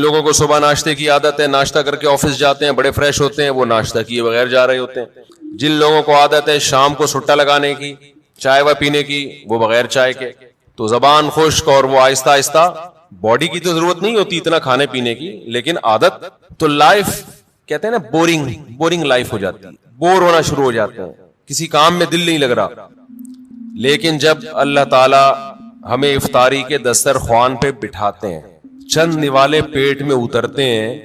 لوگوں کو صبح ناشتے کی عادت ہے، ناشتہ کر کے آفس جاتے ہیں، بڑے فریش ہوتے ہیں، وہ ناشتہ کیے بغیر جا رہے ہوتے ہیں۔ جن لوگوں کو عادت ہے شام کو سٹا لگانے کی، چائے و پینے کی، وہ بغیر چائے کے، تو زبان خشک اور وہ آہستہ آہستہ، باڈی کی تو ضرورت نہیں ہوتی اتنا کھانے پینے کی، لیکن عادت تو لائف کہتے ہیں نا بورنگ لائف ہو جاتی ہے، بور ہونا شروع ہو جاتے ہیں، کسی کام میں دل نہیں لگ رہا۔ لیکن جب اللہ تعالی ہمیں افطاری کے دسترخوان پہ بٹھاتے ہیں، چند نوالے پیٹ میں اترتے ہیں،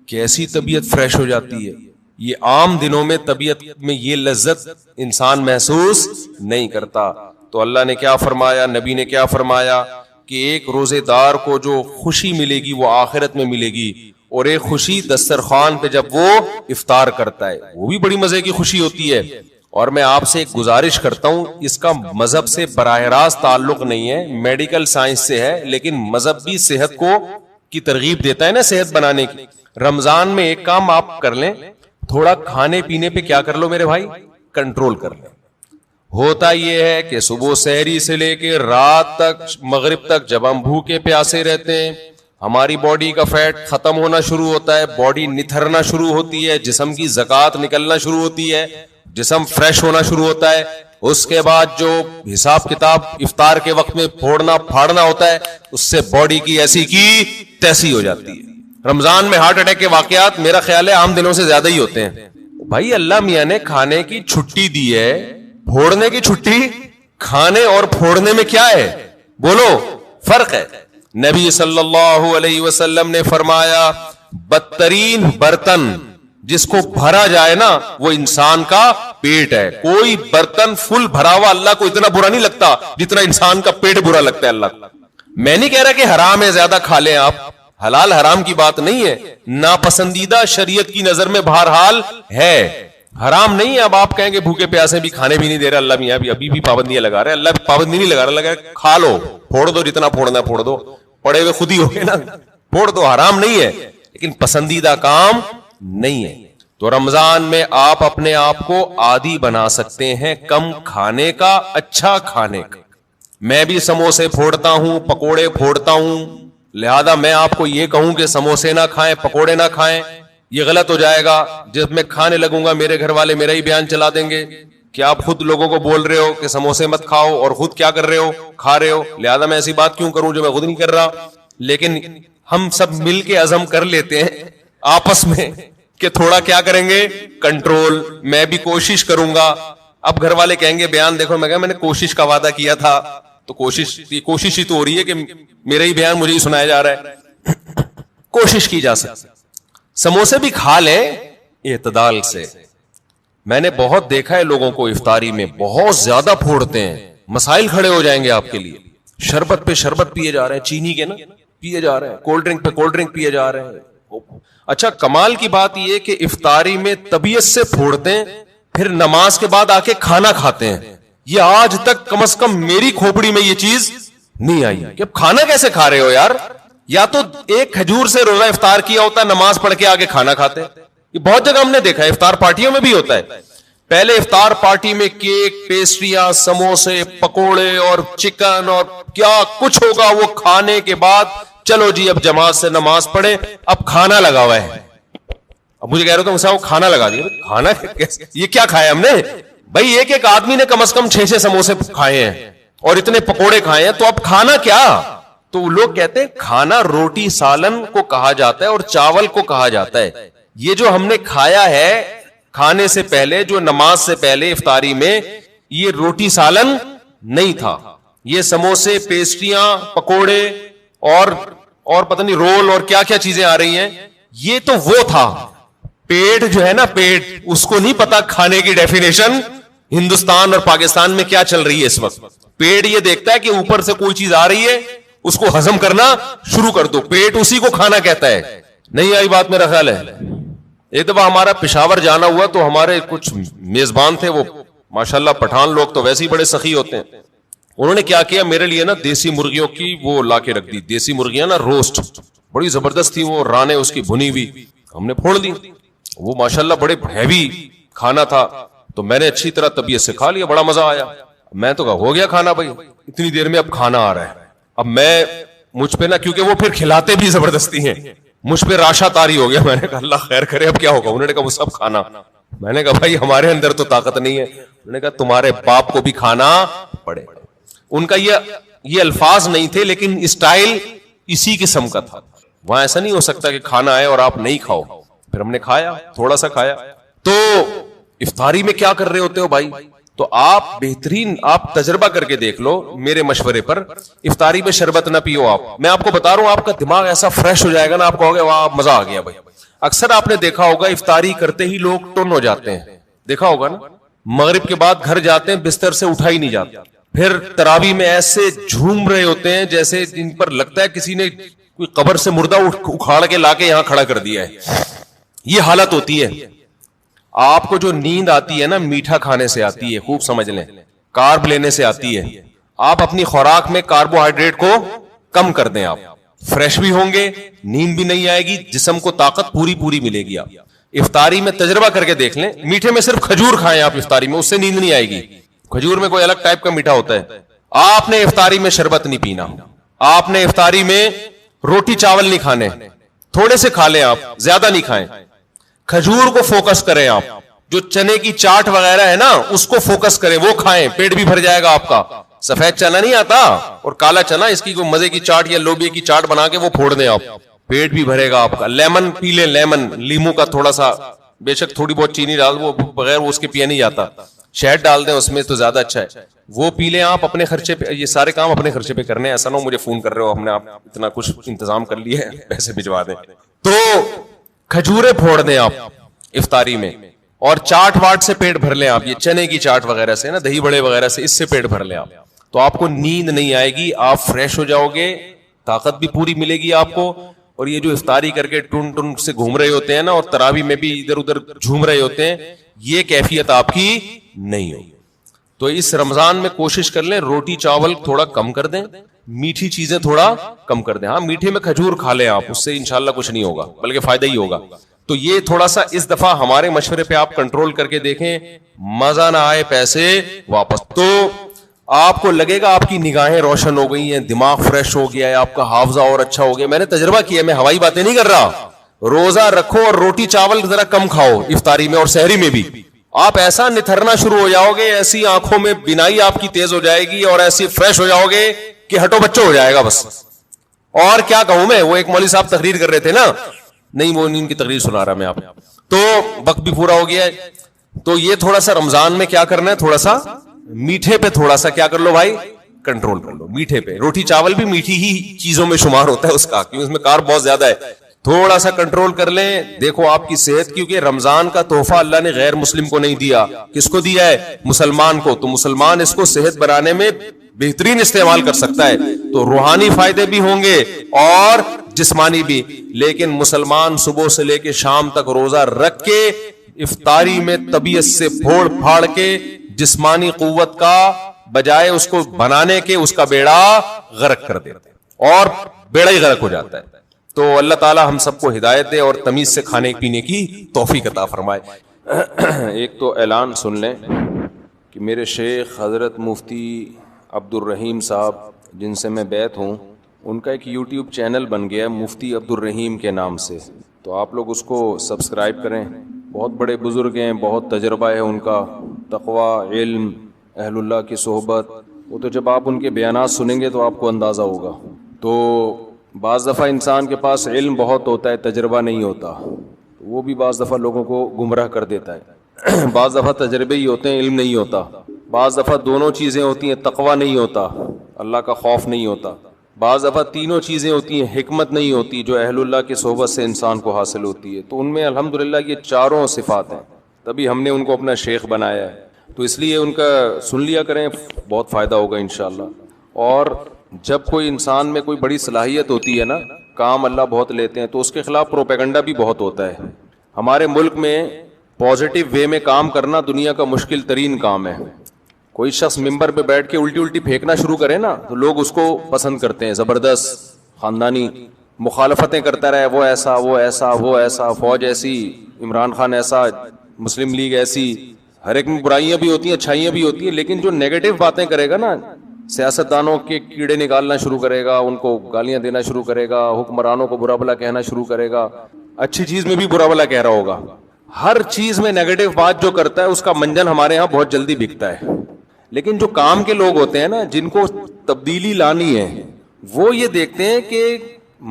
کیسی طبیعت فریش ہو جاتی ہے۔ یہ عام دنوں میں طبیعت میں یہ لذت انسان محسوس نہیں کرتا۔ تو اللہ نے کیا فرمایا، نبی نے کیا فرمایا کہ ایک روزے دار کو جو خوشی ملے گی وہ آخرت میں ملے گی، اور ایک خوشی دسترخوان پہ جب وہ افطار کرتا ہے وہ بھی بڑی مزے کی خوشی ہوتی ہے۔ اور میں آپ سے ایک گزارش کرتا ہوں، اس کا مذہب سے براہ راست تعلق نہیں ہے، میڈیکل سائنس سے ہے، لیکن مذہب بھی صحت کو کی ترغیب دیتا ہے نا صحت بنانے کی۔ رمضان میں ایک کام آپ کر لیں، تھوڑا کھانے پینے پہ کیا کر لو میرے بھائی، کنٹرول کر لیں۔ ہوتا یہ ہے کہ صبح سحری سے لے کے رات تک، مغرب تک جب ہم بھوکے پیاسے رہتے ہیں، ہماری باڈی کا فیٹ ختم ہونا شروع ہوتا ہے، باڈی نتھرنا شروع ہوتی ہے، جسم کی زکات نکلنا شروع ہوتی ہے، جسم فریش ہونا شروع ہوتا ہے۔ اس کے بعد جو حساب کتاب افطار کے وقت میں پھوڑنا پھاڑنا ہوتا ہے، اس سے باڈی کی ایسی کی تیسی ہو جاتی ہے۔ رمضان میں ہارٹ اٹیک کے واقعات میرا خیال ہے عام دنوں سے زیادہ ہی ہوتے ہیں۔ بھائی اللہ میاں نے کھانے کی چھٹی دی ہے، پھوڑنے کی چھٹی، کھانے اور پھوڑنے میں کیا ہے، بولو فرق ہے۔ نبی صلی اللہ علیہ وسلم نے فرمایا بدترین برتن جس کو بھرا جائے نا وہ انسان کا پیٹ ہے۔ کوئی برتن فل بھرا ہوا اللہ کو اتنا برا نہیں لگتا جتنا انسان کا پیٹ برا لگتا ہے اللہ کو۔ میں نہیں کہہ رہا کہ حرام ہے زیادہ کھا لیں آپ، حلال حرام کی بات نہیں ہے، ناپسندیدہ شریعت کی نظر میں بہرحال ہے، حرام نہیں ہے۔ اب آپ کہیں گے بھوکے پیاسے بھی کھانے بھی نہیں دے رہا اللہ میاں، ابھی بھی پابندیاں لگا رہے، اللہ بھی پابندی نہیں لگا رہا، لگا کھا لو، پھوڑ دو، جتنا پھوڑنا ہے پھوڑ دو، پڑے ہوئے خود ہی ہو گئے نا، پھوڑ دو، حرام نہیں ہے لیکن پسندیدہ کام نہیں ہے۔ تو رمضان میں آپ اپنے آپ کو عادی بنا سکتے ہیں کم کھانے کا، اچھا کھانے کا۔ میں بھی سموسے پھوڑتا ہوں، پکوڑے پھوڑتا ہوں، لہذا میں آپ کو یہ کہوں کہ سموسے نہ کھائیں، پکوڑے نہ کھائیں، یہ غلط ہو جائے گا۔ جب میں کھانے لگوں گا میرے گھر والے میرا ہی بیان چلا دیں گے کہ آپ خود لوگوں کو بول رہے ہو کہ سموسے مت کھاؤ اور خود کیا کر رہے ہو، کھا رہے ہو، لہذا میں ایسی بات کیوں کروں جو میں خود نہیں کر رہا۔ لیکن ہم سب مل کے عزم کر لیتے ہیں آپس میں کہ تھوڑا کیا کریں گے، کنٹرول۔ میں بھی کوشش کروں گا۔ اب گھر والے کہیں گے بیان دیکھو، میں کہا میں نے کوشش کا وعدہ کیا تھا، تو کوشش ہی تو ہو رہی ہے کہ میرا ہی بیان مجھے ہی سنایا جا رہا ہے۔ کوشش کی جا سکتی، سموسے بھی کھا لیں اعتدال سے۔ میں نے بہت دیکھا ہے لوگوں کو افطاری میں بہت زیادہ پھوڑتے ہیں، مسائل کھڑے ہو جائیں گے آپ کے لیے۔ شربت پہ شربت پیے جا رہے ہیں، چینی کے نا پیے جا رہے ہیں، کولڈ ڈرنک پہ کولڈ ڈرنک پیے جا رہے ہیں۔ اچھا کمال کی بات یہ کہ افطاری میں طبیعت سے پھوڑتے ہیں، پھر نماز کے بعد آ کے کھانا کھاتے ہیں۔ یہ آج تک کم از کم میری کھوپڑی میں یہ چیز نہیں آئی کہ اب کھانا کیسے کھا رہے ہو یار، یا تو ایک کھجور سے روزہ افطار کیا ہوتا ہے، نماز پڑھ کے آگے کھانا کھاتے ہیں۔ یہ بہت جگہ ہم نے دیکھا ہے، افطار پارٹیوں میں بھی ہوتا ہے، پہلے افطار پارٹی میں کیک، پیسٹریاں، سموسے، پکوڑے اور چکن اور کیا کچھ ہوگا، وہ کھانے کے بعد چلو جی اب جماعت سے نماز پڑھے، اب کھانا لگا ہوا ہے۔ اب مجھے کہہ رہے ہو کھانا لگا دیا، کھانا یہ کیا کھایا ہم نے بھائی؟ ایک آدمی نے کم از کم 6 سموسے کھائے ہیں اور اتنے پکوڑے کھائے ہیں، تو اب کھانا کیا؟ تو لوگ کہتے ہیں کھانا روٹی سالن کو کہا جاتا ہے اور چاول کو کہا جاتا ہے۔ یہ جو ہم نے کھایا ہے کھانے سے پہلے، جو نماز سے پہلے افطاری میں، یہ روٹی سالن نہیں تھا، یہ سموسے، پیسٹریاں، پکوڑے اور پتہ نہیں رول اور کیا کیا چیزیں آ رہی ہیں، یہ تو وہ تھا۔ پیٹ جو ہے نا، پیٹ، اس کو نہیں پتا کھانے کی ڈیفینیشن ہندوستان اور پاکستان میں کیا چل رہی ہے اس وقت۔ پیٹ یہ دیکھتا ہے کہ اوپر سے کوئی چیز آ رہی ہے، اس کو ہضم کرنا شروع کر دو، پیٹ اسی کو کھانا کہتا ہے۔ نہیں آئی بات میرا خیال ہے۔ ایک دفعہ ہمارا پشاور جانا ہوا تو ہمارے کچھ میزبان تھے، وہ ماشاءاللہ پٹھان لوگ تو ویسے ہی بڑے سخی ہوتے ہیں، انہوں نے کیا کیا میرے لیے نا دیسی مرغیوں کی وہ لا کے رکھ دی، دیسی مرغیاں نا روسٹ، بڑی زبردست تھی وہ، رانے اس کی بھنی ہوئی، ہم نے پھوڑ دی، وہ ماشاءاللہ بڑے ہیوی کھانا تھا، تو میں نے اچھی طرح طبیعت سے کھا لیا، بڑا مزہ آیا۔ میں تو کہا ہو گیا کھانا بھائی، اتنی دیر میں اب کھانا آ رہا ہے۔ اب میں مجھ پہ نا، کیونکہ وہ پھر کھلاتے بھی زبردستی ہیں، مجھ پہ راشا طاری ہو گیا. میں نے کہا اللہ خیر کرے اب کیا ہوگا. انہوں نے کہا وہ سب کھانا. میں نے کہا بھائی ہمارے اندر تو طاقت نہیں ہے. انہوں نے کہا تمہارے باپ کو بھی کھانا پڑے. ان کا یہ الفاظ نہیں تھے لیکن اسٹائل اسی قسم کا تھا. وہاں ایسا نہیں ہو سکتا کہ کھانا آئے اور آپ نہیں کھاؤ. پھر ہم نے کھایا, تھوڑا سا کھایا. تو افطاری میں کیا کر رہے ہوتے ہو بھائی؟ تو آپ بہترین آپ تجربہ کر کے دیکھ لو میرے مشورے پر. افطاری میں شربت نہ پیو آپ. میں آپ کو بتا رہا ہوں آپ کا دماغ ایسا فریش ہو جائے گا نا, آپ کہو گے واہ مزہ آ گیا بھائی. اکثر آپ نے دیکھا ہوگا افطاری کرتے ہی لوگ ٹن ہو جاتے ہیں, دیکھا ہوگا نا. مغرب کے بعد گھر جاتے ہیں بستر سے اٹھا ہی نہیں جاتا. پھر تراویح میں ایسے جھوم رہے ہوتے ہیں جیسے جن پر لگتا ہے کسی نے کوئی قبر سے مردہ اکھاڑ کے لا کے یہاں کھڑا کر دیا ہے. یہ حالت ہوتی ہے. آپ کو جو نیند آتی ہے نا میٹھا کھانے سے آتی ہے, خوب سمجھ لیں, کارب لینے سے آتی ہے. آپ اپنی خوراک میں کاربوہائیڈریٹ کو کم کر دیں, آپ فریش بھی ہوں گے, نیند بھی نہیں آئے گی, جسم کو طاقت پوری ملے گی. آپ افطاری میں تجربہ کر کے دیکھ لیں, میٹھے میں صرف کھجور کھائیں آپ افطاری میں, اس سے نیند نہیں آئے گی. کھجور میں کوئی الگ ٹائپ کا میٹھا ہوتا ہے. آپ نے افطاری میں شربت نہیں پینا, آپ نے افطاری میں روٹی چاول نہیں کھانے, تھوڑے سے کھا لیں, آپ زیادہ نہیں کھائیں. کھجور کو فوکس کریں آپ, جو چنے کی چاٹ وغیرہ ہے نا اس کو فوکس کریں, وہ کھائیں, پیٹ بھی بھر جائے گا آپ کا. سفید چنا نہیں آتا اور کالا چنا, اس کی کوئی مزے کی چاٹ یا لوبیا کی چاٹ بنا کے وہ پھوڑ دیں آپ, پیٹ بھی بھرے گا آپ کا. لیمن پی لیں, لیمن لیمو کا تھوڑا سا, بے شک تھوڑی بہت چینی ڈال, وہ بغیر وہ اس کے پیا نہیں جاتا, شہد ڈال دیں اس میں تو زیادہ اچھا ہے, وہ پی لیں آپ اپنے خرچے پہ. یہ سارے کام اپنے خرچے پہ کرنے ہیں, ایسا نہ ہو مجھے فون کر رہے ہو ہم نے آپ اتنا کچھ انتظام کر لیا ہے پیسے بھجوا دیں. تو کھجورے پھوڑ دیں آپ افطاری میں, اور چاٹ واٹ سے پیٹ بھر لیں آپ, یہ چنے کی چاٹ وغیرہ سے نا, دہی بڑے وغیرہ سے, اس سے پیٹ بھر لیں آپ. تو آپ کو نیند نہیں آئے گی, آپ فریش ہو جاؤ گے, طاقت بھی پوری ملے گی آپ کو. اور یہ جو افطاری کر کے ٹن سے گھوم رہے ہوتے ہیں نا, اور تراویح میں بھی ادھر ادھر جھوم رہے ہوتے ہیں, یہ کیفیت آپ کی نہیں ہوگی. تو اس رمضان میں کوشش کر لیں روٹی چاول تھوڑا کم کر دیں, میٹھی چیزیں تھوڑا کم کر دیں. ہاں میٹھے میں کھجور کھا لیں آپ, اس سے انشاءاللہ کچھ نہیں ہوگا بلکہ فائدہ ہی ہوگا. تو یہ تھوڑا سا اس دفعہ ہمارے مشورے پہ آپ کنٹرول کر کے دیکھیں, مزہ نہ آئے پیسے واپس. تو آپ کو لگے گا آپ کی نگاہیں روشن ہو گئی ہیں, دماغ فریش ہو گیا ہے, آپ کا حافظہ اور اچھا ہو گیا. میں نے تجربہ کیا, میں ہوائی باتیں نہیں کر رہا. روزہ رکھو اور روٹی چاول ذرا کم کھاؤ افطاری میں اور سحری میں بھی, آپ ایسا نتھرنا شروع ہو جاؤ گے, ایسی آنکھوں میں بینائی آپ کی تیز ہو جائے گی اور ایسی فریش ہو جاؤ گے کہ ہٹو بچوں ہو جائے گا بس. اور کیا کہوں میں, وہ ایک مولوی صاحب تقریر کر رہے تھے نا, نہیں وہ ان کی تقریر سنا رہا میں آپ, تو وقت بھی پورا ہو گیا ہے. تو یہ تھوڑا سا رمضان میں کیا کرنا ہے, تھوڑا سا میٹھے پہ تھوڑا سا کیا کر لو بھائی, کنٹرول کر لو. میٹھے پہ, روٹی چاول بھی میٹھی ہی چیزوں میں شمار ہوتا ہے اس کا, کیونکہ اس میں کارب بہت زیادہ ہے. تھوڑا سا کنٹرول کر لیں, دیکھو آپ کی صحت, کیونکہ رمضان کا تحفہ اللہ نے غیر مسلم کو نہیں دیا, کس کو دیا ہے, مسلمان کو. تو مسلمان اس کو صحت بنانے میں بہترین استعمال کر سکتا ہے, تو روحانی فائدے بھی ہوں گے اور جسمانی بھی. لیکن مسلمان صبح سے لے کے شام تک روزہ رکھ کے افطاری میں طبیعت سے پھوڑ پھاڑ کے جسمانی قوت کا بجائے اس کو بنانے کے اس کا بیڑا غرق کر دیتے ہیں اور بیڑا ہی غرق ہو جاتا ہے. تو اللہ تعالی ہم سب کو ہدایت دے اور تمیز سے کھانے پینے کی توفیق عطا فرمائے. ایک تو اعلان سن لیں کہ میرے شیخ حضرت مفتی عبد الرحیم صاحب جن سے میں بیعت ہوں, ان کا ایک یوٹیوب چینل بن گیا ہے مفتی عبد الرحیم کے نام سے. تو آپ لوگ اس کو سبسکرائب کریں. بہت بڑے بزرگ ہیں, بہت تجربہ ہے ان کا, تقوی, علم, اہل اللہ کی صحبت. وہ تو جب آپ ان کے بیانات سنیں گے تو آپ کو اندازہ ہوگا. تو بعض دفعہ انسان کے پاس علم بہت ہوتا ہے, تجربہ نہیں ہوتا, وہ بھی بعض دفعہ لوگوں کو گمراہ کر دیتا ہے. بعض دفعہ تجربے ہی ہوتے ہیں, علم نہیں ہوتا. بعض دفعہ دونوں چیزیں ہوتی ہیں, تقوی نہیں ہوتا, اللہ کا خوف نہیں ہوتا. بعض دفعہ تینوں چیزیں ہوتی ہیں, حکمت نہیں ہوتی جو اہل اللہ کی صحبت سے انسان کو حاصل ہوتی ہے. تو ان میں الحمدللہ یہ چاروں صفات ہیں, تبھی ہم نے ان کو اپنا شیخ بنایا ہے. تو اس لیے ان کا سن لیا کریں, بہت فائدہ ہوگا انشاءاللہ. اور جب کوئی انسان میں کوئی بڑی صلاحیت ہوتی ہے نا, کام اللہ بہت لیتے ہیں, تو اس کے خلاف پروپیگنڈا بھی بہت ہوتا ہے. ہمارے ملک میں پازیٹیو وے میں کام کرنا دنیا کا مشکل ترین کام ہے. کوئی شخص ممبر پہ بیٹھ کے الٹی پھینکنا شروع کرے نا تو لوگ اس کو پسند کرتے ہیں, زبردست خاندانی مخالفتیں کرتا رہے, وہ ایسا وہ ایسا وہ ایسا, فوج ایسی, عمران خان ایسا, مسلم لیگ ایسی. ہر ایک میں برائیاں بھی ہوتی ہیں, اچھائیاں بھی ہوتی ہیں, لیکن جو نیگیٹو باتیں کرے گا نا, سیاستدانوں کے کیڑے نکالنا شروع کرے گا, ان کو گالیاں دینا شروع کرے گا, حکمرانوں کو برا بھلا کہنا شروع کرے گا, اچھی چیز میں بھی برا بھلا کہہ رہا ہوگا. ہر چیز میں نیگیٹو بات جو کرتا ہے اس کا منجن ہمارے ہاں بہت جلدی بکتا ہے. لیکن جو کام کے لوگ ہوتے ہیں نا, جن کو تبدیلی لانی ہے, وہ یہ دیکھتے ہیں کہ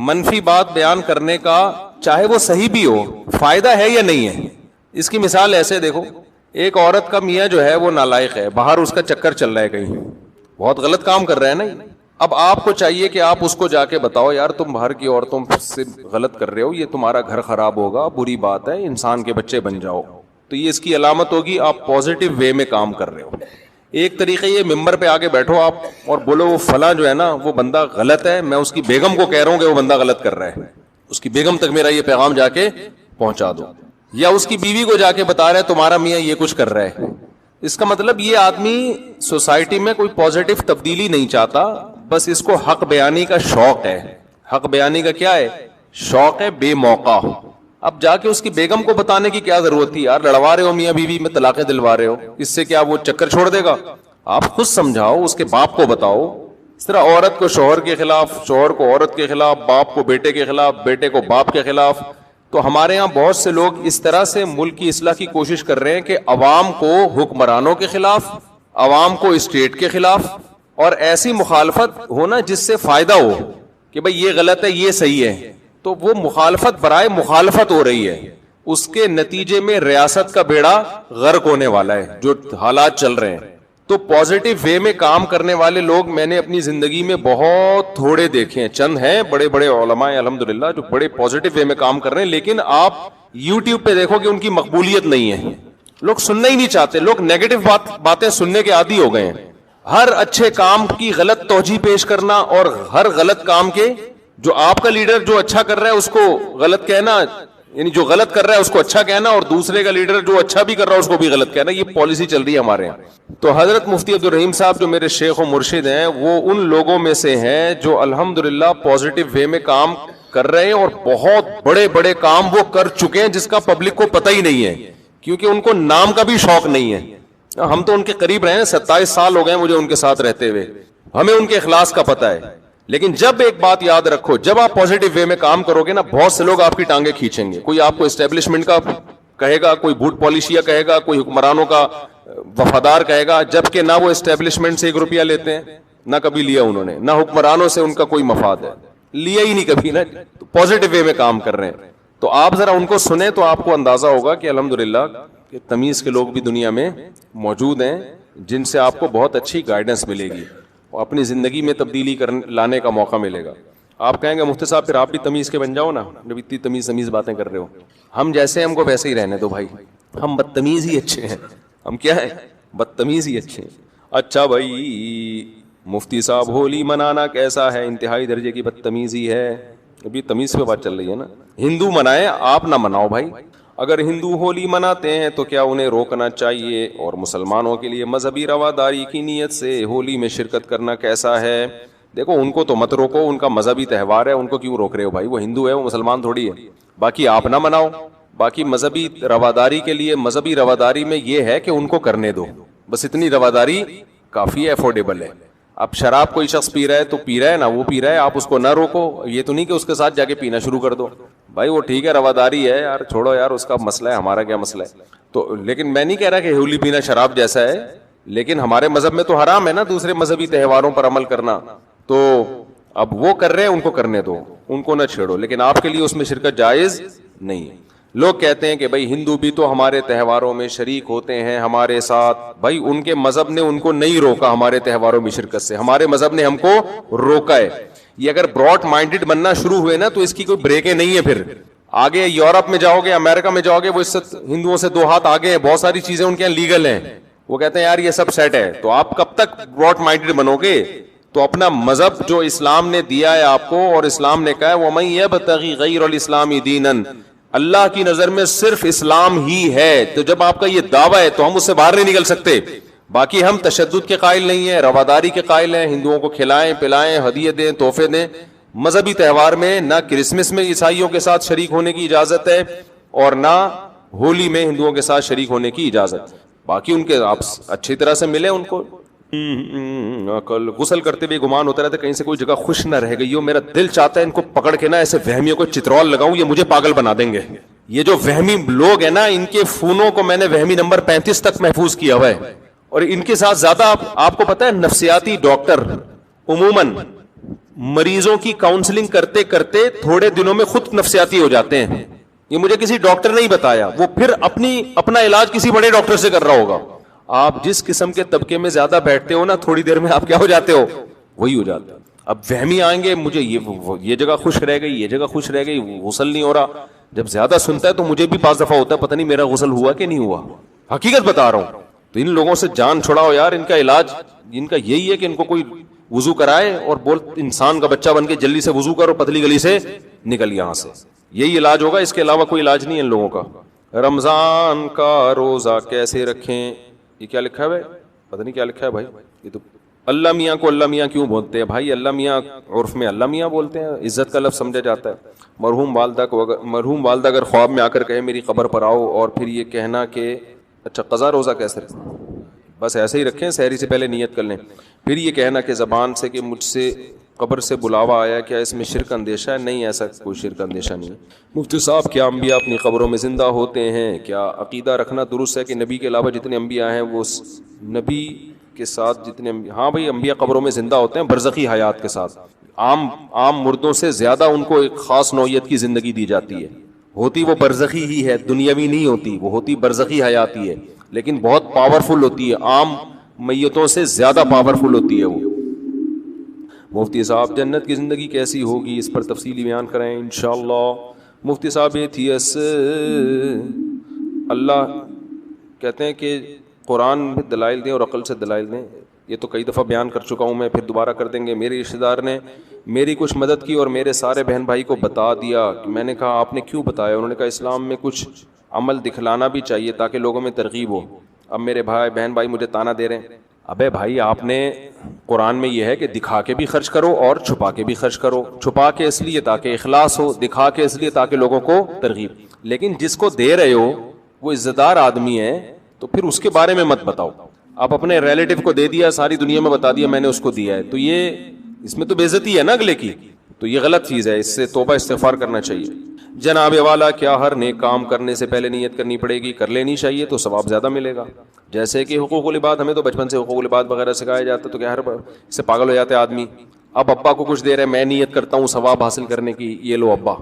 منفی بات بیان کرنے کا چاہے وہ صحیح بھی ہو فائدہ ہے یا نہیں ہے. اس کی مثال ایسے دیکھو, ایک عورت کا میاں جو ہے وہ نالائق ہے, باہر اس کا چکر چل رہا ہے, کہیں بہت غلط کام کر رہا ہے نا. اب آپ کو چاہیے کہ آپ اس کو جا کے بتاؤ, یار تم باہر کی عورتوں سے غلط کر رہے ہو, یہ تمہارا گھر خراب ہوگا, بری بات ہے, انسان کے بچے بن جاؤ. تو یہ اس کی علامت ہوگی آپ پازیٹیو وے میں کام کر رہے ہو. ایک طریقے یہ ممبر پہ آگے بیٹھو آپ اور بولو وہ فلاں جو ہے نا وہ بندہ غلط ہے, میں اس کی بیگم کو کہہ رہا ہوں کہ وہ بندہ غلط کر رہا ہے, اس کی بیگم تک میرا یہ پیغام جا کے پہنچا دو. یا اس کی بیوی کو جا کے بتا رہا ہے تمہارا میاں یہ کچھ کر رہا ہے. اس کا مطلب یہ آدمی سوسائٹی میں کوئی پازیٹیو تبدیلی نہیں چاہتا, بس اس کو حق بیانی کا شوق ہے. حق بیانی کا کیا ہے؟ شوق ہے بے موقع. اب جا کے اس کی بیگم کو بتانے کی کیا ضرورت تھی, یار لڑوا رہے ہو میاں بیوی میں, طلاقیں دلوا رہے ہو, اس سے کیا وہ چکر چھوڑ دے گا؟ آپ خود سمجھاؤ, اس کے باپ کو بتاؤ. اس طرح عورت کو شوہر کے خلاف, شوہر کو عورت کے خلاف, باپ کو بیٹے کے خلاف, بیٹے کو باپ کے خلاف. تو ہمارے ہاں بہت سے لوگ اس طرح سے ملک کی اصلاح کی کوشش کر رہے ہیں کہ عوام کو حکمرانوں کے خلاف, عوام کو اسٹیٹ کے خلاف, اور ایسی مخالفت ہونا جس سے فائدہ ہو کہ بھئی یہ غلط ہے یہ صحیح ہے. تو وہ مخالفت برائے مخالفت ہو رہی ہے, اس کے نتیجے میں ریاست کا بیڑا غرق ہونے والا ہے جو حالات چل رہے ہیں. تو پازیٹیو وے میں کام کرنے والے لوگ میں نے اپنی زندگی میں بہت تھوڑے دیکھے ہیں. چند ہیں بڑے بڑے علماء الحمدللہ جو بڑے پازیٹیو وے میں کام کر رہے ہیں, لیکن آپ یوٹیوب پہ دیکھو کہ ان کی مقبولیت نہیں ہے. لوگ سننا ہی نہیں چاہتے, لوگ نیگیٹو باتیں سننے کے عادی ہو گئے ہیں. ہر اچھے کام کی غلط توجیہ پیش کرنا, اور ہر غلط کام کے جو آپ کا لیڈر جو اچھا کر رہا ہے اس کو غلط کہنا, یعنی جو غلط کر رہا ہے اس کو اچھا کہنا, اور دوسرے کا لیڈر جو اچھا بھی کر رہا ہے اس کو بھی غلط کہنا. یہ پالیسی چل رہی ہے ہمارے یہاں. تو حضرت مفتی عبدالرحیم صاحب جو میرے شیخ و مرشد ہیں, وہ ان لوگوں میں سے ہیں جو الحمدللہ پازیٹیو وے میں کام کر رہے ہیں, اور بہت بڑے بڑے کام وہ کر چکے ہیں جس کا پبلک کو پتہ ہی نہیں ہے, کیونکہ ان کو نام کا بھی شوق نہیں ہے. ہم تو ان کے قریب رہے ہیں, 27 سال ہو گئے مجھے ان کے ساتھ رہتے ہوئے, ہمیں ان کے اخلاص کا پتہ ہے. لیکن جب ایک بات یاد رکھو, جب آپ پازیٹیو وے میں کام کرو گے نا, بہت سے لوگ آپ کی ٹانگیں کھینچیں گے. کوئی آپ کو اسٹیبلشمنٹ کا کہے گا, کوئی بھوٹ پالیشیا کہے گا, کوئی حکمرانوں کا وفادار کہے گا, جبکہ نہ وہ اسٹیبلشمنٹ سے 1 روپیہ لیتے ہیں, نہ کبھی لیا انہوں نے, نہ حکمرانوں سے ان کا کوئی مفاد ہے, لیا ہی نہیں کبھی نا. پازیٹیو وے میں کام کر رہے ہیں. تو آپ ذرا ان کو سنیں تو آپ کو اندازہ ہوگا کہ الحمدللہ کہ تمیز کے لوگ بھی دنیا میں موجود ہیں, جن سے آپ کو بہت اچھی گائیڈنس ملے گی اور اپنی زندگی میں تبدیلی لانے کا موقع ملے گا. آپ کہیں گے مفتی صاحب پھر آپ بھی تمیز کے بن جاؤ نا, جب اتنی تمیز باتیں کر رہے ہو. ہم جیسے ہم کو ویسے ہی رہنے دو بھائی, ہم بدتمیز ہی اچھے ہیں. ہم کیا ہے؟ بدتمیز ہی اچھے ہیں. اچھا بھائی مفتی صاحب ہولی منانا کیسا ہے؟ انتہائی درجے کی بدتمیزی ہے. ابھی تمیز پہ بات چل رہی ہے نا. ہندو منائے, آپ نہ مناؤ بھائی. اگر ہندو ہولی مناتے ہیں تو کیا انہیں روکنا چاہیے؟ اور مسلمانوں کے لیے مذہبی رواداری کی نیت سے ہولی میں شرکت کرنا کیسا ہے؟ دیکھو ان کو تو مت روکو, ان کا مذہبی تہوار ہے, ان کو کیوں روک رہے ہو بھائی؟ وہ ہندو ہے, وہ مسلمان تھوڑی ہے. باقی آپ نہ مناؤ. باقی مذہبی رواداری کے لیے, مذہبی رواداری میں یہ ہے کہ ان کو کرنے دو, بس اتنی رواداری کافی ہے, افورڈیبل ہے. اب شراب کوئی شخص پی رہا ہے تو پی رہا ہے نا, وہ پی رہا ہے, آپ اس کو نہ روکو. یہ تو نہیں کہ اس کے ساتھ جا کے پینا شروع کر دو. بھائی وہ ٹھیک ہے رواداری ہے یار, چھوڑو یار, اس کا مسئلہ ہے, ہمارا کیا مسئلہ ہے. تو لیکن میں نہیں کہہ رہا کہ ہولی پینا شراب جیسا ہے, لیکن ہمارے مذہب میں تو حرام ہے نا دوسرے مذہبی تہواروں پر عمل کرنا. تو اب وہ کر رہے ہیں, ان کو کرنے دو, ان کو نہ چھیڑو, لیکن آپ کے لیے اس میں شرکت جائز نہیں ہے. لوگ کہتے ہیں کہ بھائی ہندو بھی تو ہمارے تہواروں میں شریک ہوتے ہیں ہمارے ساتھ. بھائی ان کے مذہب نے ان کو نہیں روکا ہمارے تہواروں میں شرکت سے, ہمارے مذہب نے ہم کو روکا ہے. یہ اگر براڈ مائنڈڈ بننا شروع ہوئے نا تو اس کی کوئی بریکیں نہیں ہے. پھر آگے یورپ میں جاؤ گے, امریکہ میں جاؤ گے, وہ اس سے ہندوؤں سے 2 ہاتھ آگے ہیں, بہت ساری چیزیں ان کے یہاں لیگل ہیں. وہ کہتے ہیں یار یہ سب سیٹ ہے. تو آپ کب تک براڈ مائنڈڈ بنو گے؟ تو اپنا مذہب جو اسلام نے دیا ہے آپ کو, اور اسلام نے کہا ہے وَمَن يَبْتَغِ غَيْرَ الْإِسْلَامِ دِينًا, اللہ کی نظر میں صرف اسلام ہی ہے. تو جب آپ کا یہ دعویٰ ہے تو ہم اس سے باہر نہیں نکل سکتے. باقی ہم تشدد کے قائل نہیں ہیں, رواداری کے قائل ہیں, ہندوؤں کو کھلائیں پلائیں, ہدیے دیں, تحفے دیں. مذہبی تہوار میں نہ کرسمس میں عیسائیوں کے ساتھ شریک ہونے کی اجازت ہے, اور نہ ہولی میں ہندوؤں کے ساتھ شریک ہونے کی اجازت. باقی ان کے آپ اچھی طرح سے ملیں, ان کو کل غسل کرتے ہوئے گمان ہوتا رہتا ہے کہیں سے کوئی جگہ خوش نہ رہ گئی ہو, میرا دل چاہتا ہے ان کو پکڑ کے نا ایسے وہمیوں کو چترول لگاؤں, یہ مجھے پاگل بنا دیں گے. یہ جو وہمی لوگ ہیں نا, ان کے فونوں کو میں نے وہمی نمبر 35 تک محفوظ کیا ہوا ہے, اور ان کے ساتھ زیادہ آپ کو پتا ہے نفسیاتی ڈاکٹر عموماً مریضوں کی کاؤنسلنگ کرتے کرتے تھوڑے دنوں میں خود نفسیاتی ہو جاتے ہیں. یہ مجھے کسی ڈاکٹر نے ہی بتایا, وہ پھر اپنا علاج کسی بڑے ڈاکٹر سے کر رہا ہوگا. آپ جس قسم کے طبقے میں زیادہ بیٹھتے ہو نا, تھوڑی دیر میں آپ کیا ہو جاتے ہو, وہی ہو جاتے. اب وہمی آئیں گے, مجھے یہ جگہ خوش رہ گئی, یہ جگہ خوش رہ گئی, غسل نہیں ہو رہا. جب زیادہ سنتا ہے تو مجھے بھی بعض دفعہ ہوتا ہے پتہ نہیں میرا غسل ہوا کہ نہیں ہوا. حقیقت بتا رہا ہوں. تو ان لوگوں سے جان چھڑاؤ یار. ان کا علاج ان کا یہی ہے کہ ان کو کوئی وضو کرائے اور بول انسان کا بچہ بن کے جلدی سے وضو کرو, پتلی گلی سے نکل یہاں سے. یہی علاج ہوگا, اس کے علاوہ کوئی علاج نہیں ہے ان لوگوں کا. رمضان کا روزہ کیسے رکھیں, یہ کیا لکھا ہے بھائی, پتہ نہیں کیا لکھا ہے بھائی. یہ تو اللہ میاں کو اللہ میاں کیوں بولتے ہیں بھائی؟ اللہ میاں عرف میں اللہ میاں بولتے ہیں, عزت کا لفظ سمجھا جاتا ہے. مرحوم والدہ اگر خواب میں آ کر کہے میری قبر پر آؤ, اور پھر یہ کہنا کہ اچھا قضا روزہ کیسے رکھیں, بس ایسے ہی رکھیں, سحری سے پہلے نیت کر لیں. پھر یہ کہنا کہ زبان سے کہ مجھ سے قبر سے بلاوا آیا, کیا اس میں شرک اندیشہ ہے؟ نہیں, ایسا کوئی شرک اندیشہ نہیں ہے. مفتی صاحب کیا انبیاء اپنی قبروں میں زندہ ہوتے ہیں؟ کیا عقیدہ رکھنا درست ہے کہ نبی کے علاوہ جتنے انبیاء ہیں وہ نبی کے ساتھ جتنے ہاں بھائی انبیاء قبروں میں زندہ ہوتے ہیں برزخی حیات کے ساتھ. عام مردوں سے زیادہ ان کو ایک خاص نوعیت کی زندگی دی جاتی ہے. ہوتی وہ برزخی ہی ہے, دنیاوی نہیں ہوتی, وہ ہوتی برزخی حیاتی ہے, لیکن بہت پاورفل ہوتی ہے, عام میتوں سے زیادہ پاورفل ہوتی ہے وہ. مفتی صاحب جنت کی زندگی کیسی ہوگی, اس پر تفصیلی بیان کریں انشاءاللہ. مفتی صاحب ایتھیس اللہ کہتے ہیں کہ قرآن میں دلائل دیں اور عقل سے دلائل دیں. یہ تو کئی دفعہ بیان کر چکا ہوں میں, پھر دوبارہ کر دیں گے. میرے رشتہ دار نے میری کچھ مدد کی اور میرے سارے بہن بھائی کو بتا دیا. میں نے کہا آپ نے کیوں بتایا؟ انہوں نے کہا اسلام میں کچھ عمل دکھلانا بھی چاہیے تاکہ لوگوں میں ترغیب ہو. اب میرے بہن بھائی مجھے تانا دے رہے ہیں, ابے بھائی آپ نے قرآن میں یہ ہے کہ دکھا کے بھی خرچ کرو اور چھپا کے بھی خرچ کرو. چھپا کے اس لیے تاکہ اخلاص ہو, دکھا کے اس لیے تاکہ لوگوں کو ترغیب. لیکن جس کو دے رہے ہو وہ عزت دار آدمی ہے تو پھر اس کے بارے میں مت بتاؤ. آپ اپنے ریلیٹو کو دے دیا, ساری دنیا میں بتا دیا میں نے اس کو دیا ہے, تو یہ اس میں تو بے عزتی ہے نا اگلے کی, تو یہ غلط چیز ہے, اس سے توبہ استغفار کرنا چاہیے. جناب والا کیا ہر نیک کام کرنے سے پہلے نیت کرنی پڑے گی؟ کر لینی چاہیے تو ثواب زیادہ ملے گا. جیسے کہ حقوق العباد, ہمیں تو بچپن سے حقوق العباد وغیرہ سکھایا جاتا ہے, تو کیا ہر اس سے پاگل ہو جاتے آدمی. اب ابا کو کچھ دے رہے, میں نیت کرتا ہوں ثواب حاصل کرنے کی, یہ لو ابا.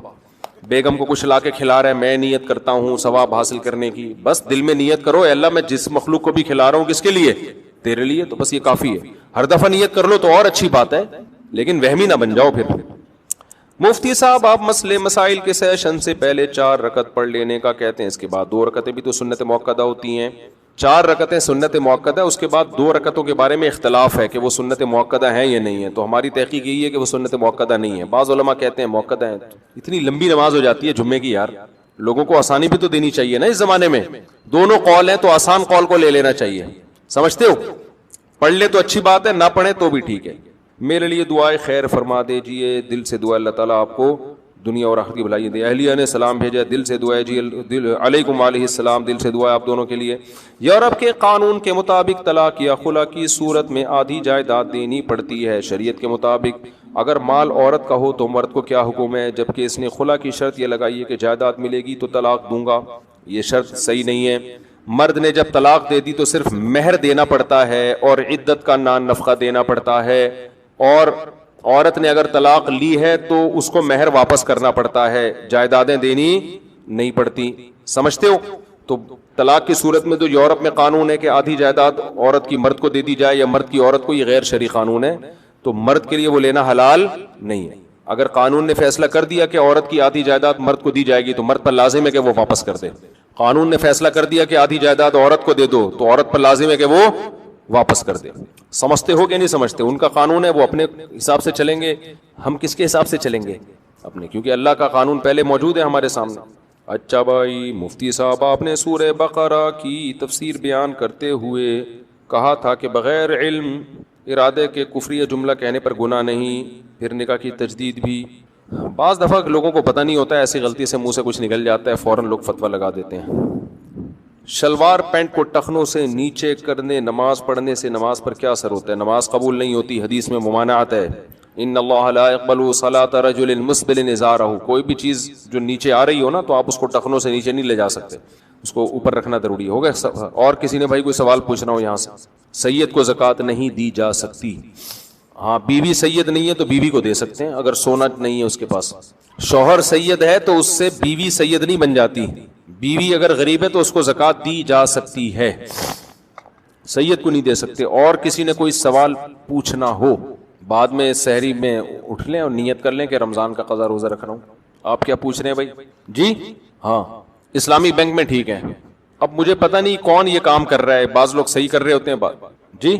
بیگم کو کچھ لا کے کھلا رہا ہے, میں نیت کرتا ہوں ثواب حاصل کرنے کی. بس دل میں نیت کرو, اے اللہ میں جس مخلوق کو بھی کھلا رہا ہوں کس کے لیے؟ تیرے لیے, تو بس یہ کافی ہے. ہر دفعہ نیت کر لو تو اور اچھی بات ہے, لیکن وہمی نہ بن جاؤ پھر. مفتی صاحب آپ مسئلے مسائل کے سیشن سے پہلے 4 رکعت پڑھ لینے کا کہتے ہیں, اس کے بعد 2 رکعتیں بھی تو سنت موقدہ ہوتی ہیں. 4 رکعتیں سنت موقدہ, اس کے بعد 2 رکعتوں کے بارے میں اختلاف ہے کہ وہ سنت موقدہ ہیں یا نہیں ہے. تو ہماری تحقیق یہی ہے کہ وہ سنت موقدہ نہیں ہے. بعض علماء کہتے ہیں موقدہ ہیں. اتنی لمبی نماز ہو جاتی ہے جمعے کی یار, لوگوں کو آسانی بھی تو دینی چاہیے نا اس زمانے میں. دونوں قول ہیں تو آسان قول کو لے لینا چاہیے, سمجھتے ہو؟ پڑھ لے تو اچھی بات ہے, نہ پڑھے تو بھی ٹھیک ہے. میرے لیے دعائے خیر فرما دیجئے, دل سے دعا اللہ تعالیٰ آپ کو دنیا اور آخرت کی بھلائی دے. اہلیہ نے سلام بھیجا, دل سے دعا ہے جی. علیکم علیہ السلام, دل سے دعا ہے آپ دونوں کے لیے. یورپ کے قانون کے مطابق طلاق یا خلا کی صورت میں آدھی جائیداد دینی پڑتی ہے. شریعت کے مطابق اگر مال عورت کا ہو تو مرد کو کیا حکم ہے؟ جبکہ اس نے خلا کی شرط یہ لگائی ہے کہ جائیداد ملے گی تو طلاق دوں گا. یہ شرط صحیح نہیں ہے. مرد نے جب طلاق دے دی تو صرف مہر دینا پڑتا ہے اور عدت کا نان نفقہ دینا پڑتا ہے, اور عورت نے اگر طلاق لی ہے تو اس کو مہر واپس کرنا پڑتا ہے, جائیدادیں دینی نہیں پڑتی. سمجھتے ہو؟ تو طلاق کی صورت میں تو یورپ میں قانون ہے کہ آدھی جائیداد عورت کی مرد کو دے دی جائے یا مرد کی عورت کو, یہ غیر شرعی قانون ہے, تو مرد کے لیے وہ لینا حلال نہیں ہے. اگر قانون نے فیصلہ کر دیا کہ عورت کی آدھی جائیداد مرد کو دی جائے گی تو مرد پر لازم ہے کہ وہ واپس کر دے. قانون نے فیصلہ کر دیا کہ آدھی جائیداد عورت کو دے دو تو عورت پر لازم ہے کہ وہ واپس کر دے. سمجھتے ہو کہ نہیں سمجھتے؟ ان کا قانون ہے, وہ اپنے حساب سے چلیں گے, ہم کس کے حساب سے چلیں گے؟ اپنے, کیونکہ اللہ کا قانون پہلے موجود ہے ہمارے سامنے. اچھا بھائی مفتی صاحب, آپ نے سورہ بقرہ کی تفسیر بیان کرتے ہوئے کہا تھا کہ بغیر علم ارادے کے کفری جملہ کہنے پر گناہ نہیں, پھر نکاح کی تجدید بھی. بعض دفعہ لوگوں کو پتہ نہیں ہوتا ہے, ایسی غلطی سے منہ سے کچھ نکل جاتا ہے, فوراً لوگ فتویٰ لگا دیتے ہیں. شلوار پینٹ کو ٹخنوں سے نیچے کرنے نماز پڑھنے سے نماز پر کیا اثر ہوتا ہے؟ نماز قبول نہیں ہوتی، حدیث میں ممانعت ہے. ان اللہ لا يقبل صلاة رجل مسبل ازارہ، کوئی بھی چیز جو نیچے آ رہی ہو نا تو آپ اس کو ٹخنوں سے نیچے نہیں لے جا سکتے، اس کو اوپر رکھنا ضروری ہوگا. اور کسی نے بھائی کوئی سوال پوچھنا ہو یہاں سے. سید کو زکوٰۃ نہیں دی جا سکتی. ہاں بیوی سید نہیں ہے تو بیوی کو دے سکتے ہیں اگر سونا نہیں ہے اس کے پاس. شوہر سید ہے تو اس سے بیوی سید نہیں بن جاتی. بیوی اگر غریب ہے تو اس کو زکوٰۃ دی جا سکتی ہے، سید کو نہیں دے سکتے. اور کسی نے کوئی سوال پوچھنا ہو بعد میں سحری میں اٹھ لیں اور نیت کر لیں کہ رمضان کا قضا روزہ رکھ رہا ہوں. آپ کیا پوچھ رہے ہیں بھائی؟ جی ہاں اسلامی بینک میں ٹھیک ہے. اب مجھے پتہ نہیں کون یہ کام کر رہا ہے، بعض لوگ صحیح کر رہے ہوتے ہیں جی.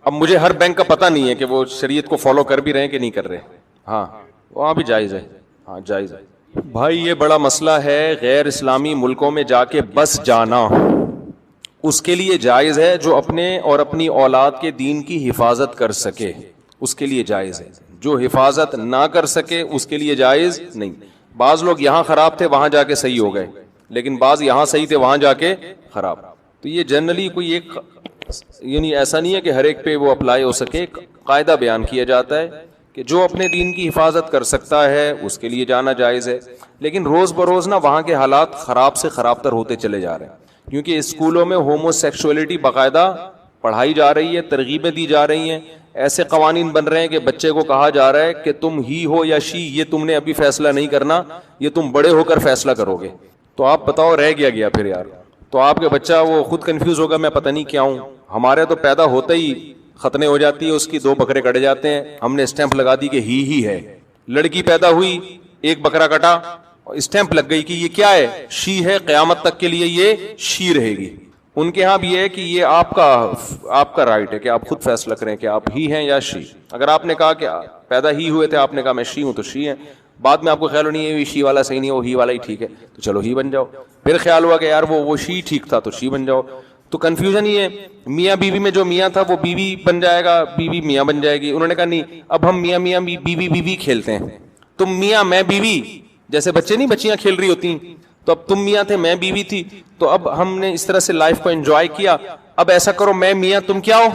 اب مجھے ہر بینک کا پتہ نہیں ہے کہ وہ شریعت کو فالو کر بھی رہے ہیں کہ نہیں کر رہے. ہاں وہاں بھی جائز ہے. ہاں جائز ہے بھائی. یہ بڑا مسئلہ ہے غیر اسلامی ملکوں میں جا کے بس جانا. اس کے لیے جائز ہے جو اپنے اور اپنی اولاد کے دین کی حفاظت کر سکے، اس کے لیے جائز ہے. جو حفاظت نہ کر سکے اس کے لیے جائز نہیں. بعض لوگ یہاں خراب تھے وہاں جا کے صحیح ہو گئے، لیکن بعض یہاں صحیح تھے وہاں جا کے خراب. تو یہ جنرلی کوئی ایک یعنی ایسا نہیں ہے کہ ہر ایک پہ وہ اپلائی ہو سکے. قاعدہ بیان کیا جاتا ہے کہ جو اپنے دین کی حفاظت کر سکتا ہے اس کے لیے جانا جائز ہے. لیکن روز بروز نا وہاں کے حالات خراب سے خراب تر ہوتے چلے جا رہے ہیں، کیونکہ اسکولوں میں ہومو سیکشولیٹی باقاعدہ پڑھائی جا رہی ہے، ترغیبیں دی جا رہی ہیں. ایسے قوانین بن رہے ہیں کہ بچے کو کہا جا رہا ہے کہ تم ہی ہو یا شی، یہ تم نے ابھی فیصلہ نہیں کرنا، یہ تم بڑے ہو کر فیصلہ کرو گے. تو آپ بتاؤ رہ گیا پھر یار. تو آپ کے بچہ وہ خود کنفیوز ہوگا میں پتہ نہیں کیا ہوں. ہمارے تو پیدا ہوتا ہی ختنے ہو جاتی ہے اس کی، 2 بکرے کٹ جاتے ہیں، ہم نے اسٹیمپ لگا دی کہ ہی ہے. لڑکی پیدا ہوئی 1 بکرا کٹا، اسٹیمپ لگ گئی کہ یہ کیا ہے؟ شی ہے، قیامت تک کے لیے یہ شی رہے گی. ان کے ہاں بھی یہ ہے کہ یہ آپ کا رائٹ ہے کہ آپ خود فیصلہ کریں کہ آپ ہی ہیں یا شی. اگر آپ نے کہا کہ پیدا ہی ہوئے تھے، آپ نے کہا میں شی ہوں تو شی ہیں، بعد میں آپ کو خیال ہو نہیں ہے شی والا صحیح نہیں ہے وہ ہی والا ہی ٹھیک ہے تو چلو ہی بن جاؤ. پھر خیال ہوا کہ یار وہ شی ٹھیک تھا تو شی بن جاؤ. تو کنفیوژن یہ ہے. میاں بیوی میں جو میاں تھا وہ بیوی بن جائے گا، بیوی میاں بن جائے گی. انہوں نے کہا نہیں اب ہم میاں میاں بیوی کھیلتے ہیں. تم میاں میں بیوی، جیسے بچے نہیں بچیاں کھیل رہی ہوتی ہیں، تو اب تم میاں تھے میں بیوی تھی، تو اب ہم نے اس طرح سے لائف کو انجوائے کیا. اب ایسا کرو میں میاں تم کیا ہو؟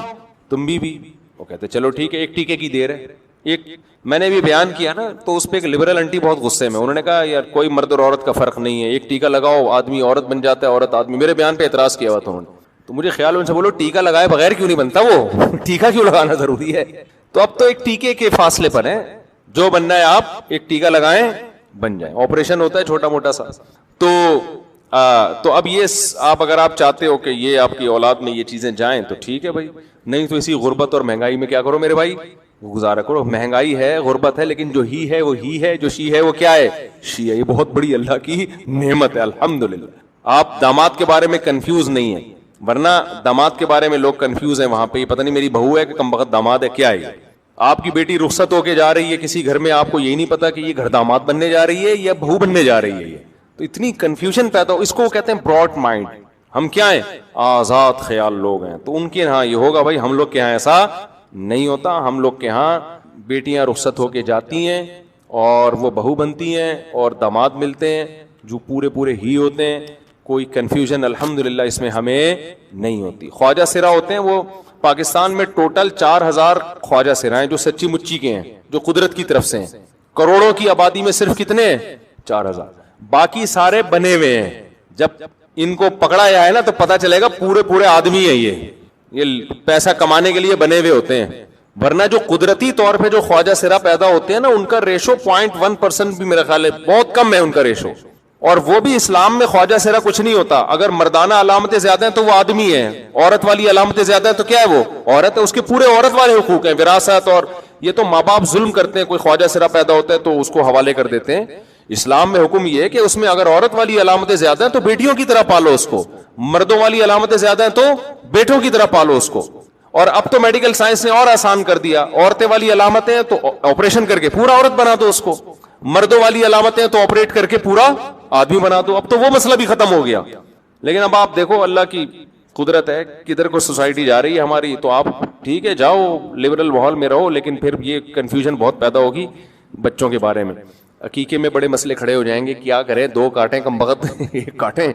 تم بیوی. وہ کہتے چلو ٹھیک ہے، ایک ٹیکے کی دیر ہے. ایک میں نے بھی بیان کیا نا تو اس پہ ایک لبرل انٹی بہت غصے میں، انہوں نے کہا یار کوئی مرد اور عورت کا فرق نہیں ہے، ایک ٹیکا لگاؤ آدمی عورت بن جاتا ہے، عورت آدمی. میرے بیان پہ اعتراض کیا ہوا تھا انہوں نے. تو مجھے خیال ان سے بولو ٹیکا لگائے بغیر کیوں نہیں بنتا؟ وہ ٹیکا کیوں لگانا ضروری ہے؟ تو اب تو ایک ٹیکے کے فاصلے پر ہیں، جو بننا ہے آپ ایک ٹیکا لگائیں بن جائیں. آپریشن ہوتا ہے چھوٹا موٹا سا. تو اب یہ اگر آپ چاہتے ہو کہ یہ آپ کی اولاد میں یہ چیزیں جائیں تو ٹھیک ہے بھائی، نہیں تو اسی غربت اور مہنگائی میں کیا کرو میرے بھائی؟ گزارا کرو. مہنگائی ہے، غربت ہے، لیکن جو ہی ہے وہ ہی ہے، جو شی ہے وہ کیا ہے؟ شی ہے. یہ بہت بڑی اللہ کی نعمت ہے الحمدللہ. آپ داماد کے بارے میں کنفیوز نہیں ہیں، ورنہ داماد کے بارے میں لوگ کنفیوز ہیں وہاں پہ، یہ پتہ نہیں میری بہو ہے کہ کم بخت داماد ہے کیا ہے. آپ کی بیٹی رخصت ہو کے جا رہی ہے کسی گھر میں، آپ کو یہی نہیں پتا کہ یہ گھر داماد بننے جا رہی ہے یا بہو بننے جا رہی ہے. یہ تو اتنی کنفیوژن پیدا ہو. اس کو کہتے ہیں براڈ مائنڈ. ہم کیا ہیں؟ آزاد خیال لوگ ہیں. تو ان کے ہاں یہ ہوگا بھائی، ہم لوگ کے ہاں ایسا نہیں ہوتا. ہم لوگ کے ہاں بیٹیاں رخصت ہو کے جاتی ہیں اور وہ بہو بنتی ہیں اور داماد ملتے ہیں جو پورے ہی ہوتے ہیں. کوئی کنفیوژن الحمدللہ اس میں ہمیں نہیں ہوتی. خواجہ سرا ہوتے ہیں، وہ پاکستان میں ٹوٹل 4000 خواجہ سرا ہیں جو سچی مچی کے ہیں، جو قدرت کی طرف سے ہیں. کروڑوں کی آبادی میں صرف کتنے ہیں؟ 4000. باقی سارے بنے ہوئے ہیں. جب ان کو پکڑا جائے نا تو پتا چلے گا پورے آدمی ہیں. یہ پیسہ کمانے کے لیے بنے ہوئے ہوتے ہیں. ورنہ جو قدرتی طور پہ جو خواجہ سرا پیدا ہوتے ہیں نا ان کا ریشو 0.1% بھی میرا خیال ہے بہت کم ہے ان کا ریشو. اور وہ بھی اسلام میں خواجہ سرا کچھ نہیں ہوتا. اگر مردانہ علامتیں زیادہ ہیں تو وہ آدمی ہے، عورت والی علامتیں زیادہ ہیں تو کیا ہے؟ وہ عورت ہے. اس کے پورے عورت والے حقوق ہیں، وراثت. اور یہ تو ماں باپ ظلم کرتے ہیں. کوئی خواجہ سرا پیدا ہوتا ہے تو اس کو حوالے کر دیتے ہیں. اسلام میں حکم یہ ہے کہ اس میں اگر عورت والی علامتیں زیادہ ہیں تو بیٹیوں کی طرح پالو اس کو، مردوں والی علامتیں زیادہ ہیں تو بیٹوں کی طرح پالو اس کو. اور اب تو میڈیکل سائنس نے اور آسان کر دیا. عورتیں والی علامتیں تو آپریشن کر کے پورا عورت بنا دو اس کو، مردوں والی علامتیں تو آپریٹ کر کے پورا آدمی بنا دو. اب تو وہ مسئلہ بھی ختم ہو گیا. لیکن اب آپ دیکھو اللہ کی قدرت ہے کدھر کو سوسائٹی جا رہی ہے ہماری. تو آپ ٹھیک ہے جاؤ لبرل ماحول میں رہو، لیکن پھر یہ کنفیوژن بہت پیدا ہوگی بچوں کے بارے میں. عقیقے میں بڑے مسئلے کھڑے ہو جائیں گے. کیا کریں؟ 2 کاٹیں کم بخت ایک کاٹیں.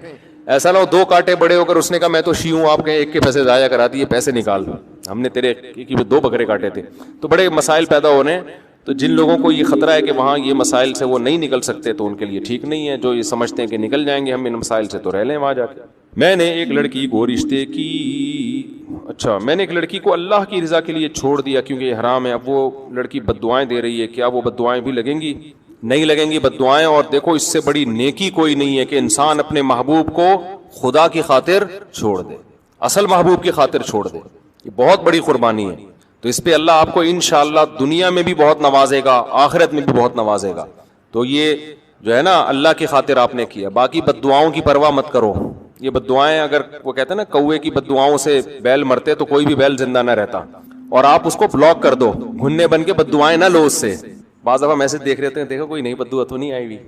ایسا نہ ہو 2 کانٹے بڑے ہو کر اس نے کہا میں تو شی ہوں, آپ کہیں ایک کے پیسے ضائع کرا دیے, پیسے نکال, ہم نے تیرے 2 بکرے کاٹے تھے. تو بڑے مسائل پیدا ہو رہے ہیں. تو جن لوگوں کو یہ خطرہ ہے کہ وہاں یہ مسائل سے وہ نہیں نکل سکتے تو ان کے لیے ٹھیک نہیں ہے. جو یہ سمجھتے ہیں کہ نکل جائیں گے ہم ان مسائل سے, تو رہ لیں وہاں جا کے. میں نے ایک لڑکی کو رشتے کی میں نے ایک لڑکی کو اللہ کی رضا کے لیے چھوڑ دیا کیونکہ یہ حرام ہے. اب وہ لڑکی بد دعائیں دے رہی ہے, کیا وہ بد دعائیں بھی لگیں گی؟ نہیں لگیں گی بد دعائیں. اور دیکھو اس سے بڑی نیکی کوئی نہیں ہے کہ انسان اپنے محبوب کو خدا کی خاطر چھوڑ دے, اصل محبوب کی خاطر چھوڑ دے. یہ بہت بڑی قربانی ہے. تو اس پہ اللہ آپ کو انشاءاللہ دنیا میں بھی بہت نوازے گا, آخرت میں بھی بہت نوازے گا. تو یہ جو ہے نا اللہ کی خاطر آپ نے کیا. باقی بد دعاؤں کی پرواہ مت کرو. یہ بد دعائیں, اگر وہ کہتے ہیں نا کوے کی بد دعاؤں سے بیل مرتے, تو کوئی بھی بیل زندہ نہ رہتا. اور آپ اس کو بلاک کر دو, گھننے بن کے بد دعائیں نہ لو اس سے. بعض دفعہ میسج دیکھ رہے ہیں, دیکھو کوئی نئی بد دعا تو نہیں آئی ہوئی.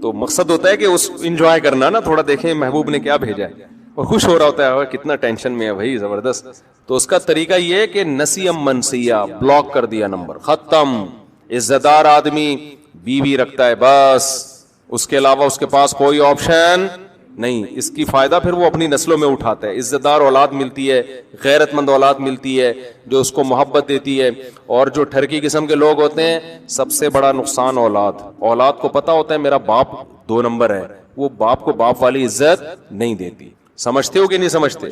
تو مقصد ہوتا ہے کہ اس انجوائے کرنا نا, تھوڑا دیکھیں محبوب نے کیا بھیجا ہے, اور خوش ہو رہا ہوتا ہے کتنا ٹینشن میں ہے بھائی, زبردست. تو اس کا طریقہ یہ ہے کہ نسیم منسیہ, بلاک کر دیا نمبر, ختم. عزت دار آدمی بیوی رکھتا ہے بس, اس کے علاوہ اس کے پاس کوئی آپشن نہیں. اس کی فائدہ پھر وہ اپنی نسلوں میں اٹھاتا ہے. عزت دار اولاد ملتی ہے, غیرت مند اولاد ملتی ہے جو اس کو محبت دیتی ہے. اور جو ٹھرکی قسم کے لوگ ہوتے ہیں, سب سے بڑا نقصان اولاد کو پتا ہوتا ہے میرا باپ 2 نمبر ہے, وہ باپ کو باپ والی عزت نہیں دیتی. سمجھتے ہو کہ نہیں سمجھتے؟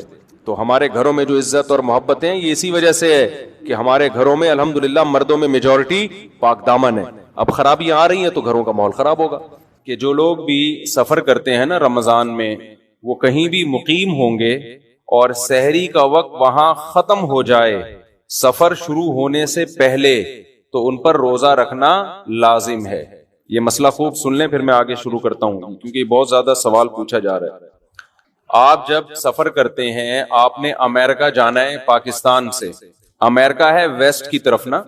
تو ہمارے گھروں میں جو عزت اور محبت ہیں یہ اسی وجہ سے ہے کہ ہمارے گھروں میں الحمدللہ مردوں میں میجورٹی پاک دامن ہے. اب خرابیاں آ رہی ہیں تو گھروں کا ماحول خراب ہوگا. کہ جو لوگ بھی سفر کرتے ہیں نا رمضان میں, وہ کہیں بھی مقیم ہوں گے اور سحری کا وقت وہاں ختم ہو جائے سفر شروع ہونے سے پہلے, تو ان پر روزہ رکھنا لازم ہے. یہ مسئلہ خوب سن لیں, پھر میں آگے شروع کرتا ہوں کیونکہ یہ بہت زیادہ سوال پوچھا جا رہا ہے. آپ جب سفر کرتے ہیں, آپ نے امریکہ جانا ہے پاکستان سے, امریکہ ہے ویسٹ کی طرف نا,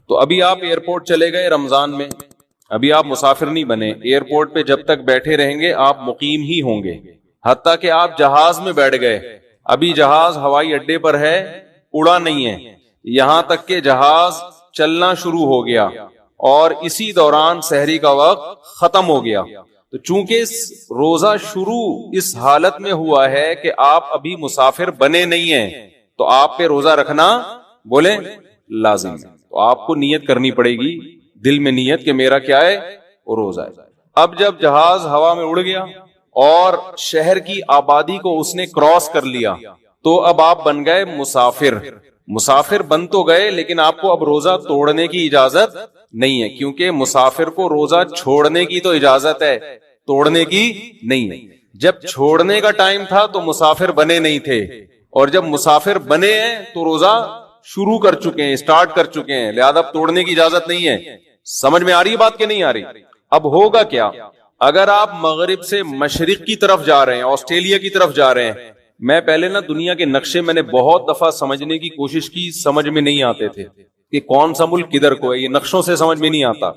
تو ابھی آپ ایئرپورٹ چلے گئے رمضان میں, ابھی آپ مسافر نہیں بنے. ایئرپورٹ پہ جب تک بیٹھے رہیں گے آپ مقیم ہی ہوں گے, حتیٰ کہ آپ جہاز میں بیٹھ گئے, ابھی جہاز ہوائی اڈے پر ہے, اڑا نہیں ہے, یہاں تک کہ جہاز چلنا شروع ہو گیا اور اسی دوران سحری کا وقت ختم ہو گیا. تو چونکہ روزہ شروع اس حالت میں ہوا ہے کہ آپ ابھی مسافر بنے نہیں ہیں, تو آپ پہ روزہ رکھنا بولیں لازم ہے. تو آپ کو نیت کرنی پڑے گی, دل میں نیت کہ میرا کیا ہے, وہ روزہ ہے. اب جب جہاز ہوا میں اڑ گیا اور شہر کی آبادی کو اس نے کراس کر لیا, تو اب آپ بن گئے مسافر بن تو گئے, لیکن آپ کو اب روزہ توڑنے کی اجازت نہیں ہے, کیونکہ مسافر کو روزہ چھوڑنے کی تو اجازت ہے, توڑنے کی نہیں ہے. جب چھوڑنے کا ٹائم تھا تو مسافر بنے نہیں تھے, اور جب مسافر بنے ہیں تو روزہ شروع کر چکے ہیں, اسٹارٹ کر چکے ہیں, لہذا توڑنے کی اجازت نہیں ہے. سمجھ میں آ رہی بات کہ نہیں آ رہی؟ اب ہوگا کیا اگر آپ مغرب سے مشرق کی طرف جا رہے ہیں, آسٹریلیا کی طرف جا رہے ہیں. میں پہلے نا دنیا کے نقشے میں نے بہت دفعہ سمجھنے کی کوشش کی, سمجھ میں نہیں آتے تھے کہ کون سا ملک کدھر کو ہے, یہ نقشوں سے سمجھ میں نہیں آتا.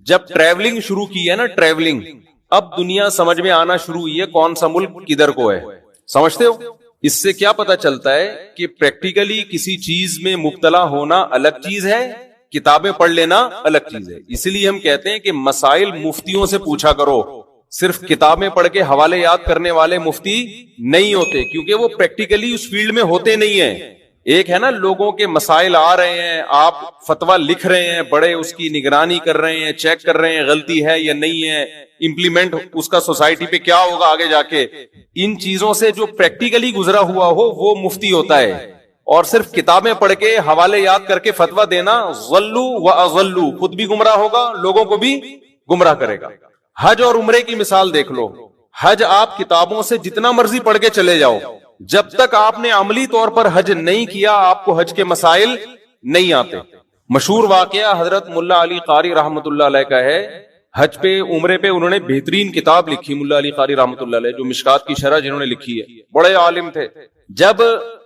جب ٹریولنگ شروع کی ہے نا, ٹریولنگ, اب دنیا سمجھ میں آنا شروع ہوئی ہے کون سا ملک کدھر کو ہے. سمجھتے ہو؟ اس سے کیا پتا چلتا ہے کہ پریکٹیکلی کسی چیز میں مبتلا ہونا الگ چیز ہے, کتابیں پڑھ لینا الگ چیز ہے. اسی لیے ہم کہتے ہیں کہ مسائل مفتیوں سے پوچھا کرو, صرف کتابیں پڑھ کے حوالے یاد کرنے والے مفتی نہیں ہوتے, کیونکہ وہ پریکٹیکلی اس فیلڈ میں ہوتے نہیں ہیں. ایک ہے نا لوگوں کے مسائل آ رہے ہیں, آپ فتویٰ لکھ رہے ہیں, بڑے اس کی نگرانی کر رہے ہیں, چیک کر رہے ہیں غلطی ہے یا نہیں ہے, امپلیمنٹ اس کا سوسائٹی پہ کیا ہوگا آگے جا کے. ان چیزوں سے جو پریکٹیکلی گزرا ہوا ہو وہ مفتی ہوتا ہے, اور صرف کتابیں پڑھ کے حوالے یاد کر کے فتویٰ دینا ضلوا واضلوا, خود بھی گمراہ ہوگا, لوگوں کو بھی گمراہ کرے گا. حج اور عمرے کی مثال دیکھ لو. حج آپ کتابوں سے جتنا مرضی پڑھ کے چلے جاؤ, جب تک آپ نے عملی طور پر حج نہیں کیا آپ کو حج کے مسائل نہیں آتے. مشہور واقعہ حضرت ملا علی قاری رحمت اللہ علیہ کا ہے. حج پہ عمرے پہ انہوں نے بہترین کتاب لکھی, ملا علی قاری رحمت اللہ علیہ, جو مشکات کی شرح جنہوں نے لکھی ہے, بڑے عالم تھے. جب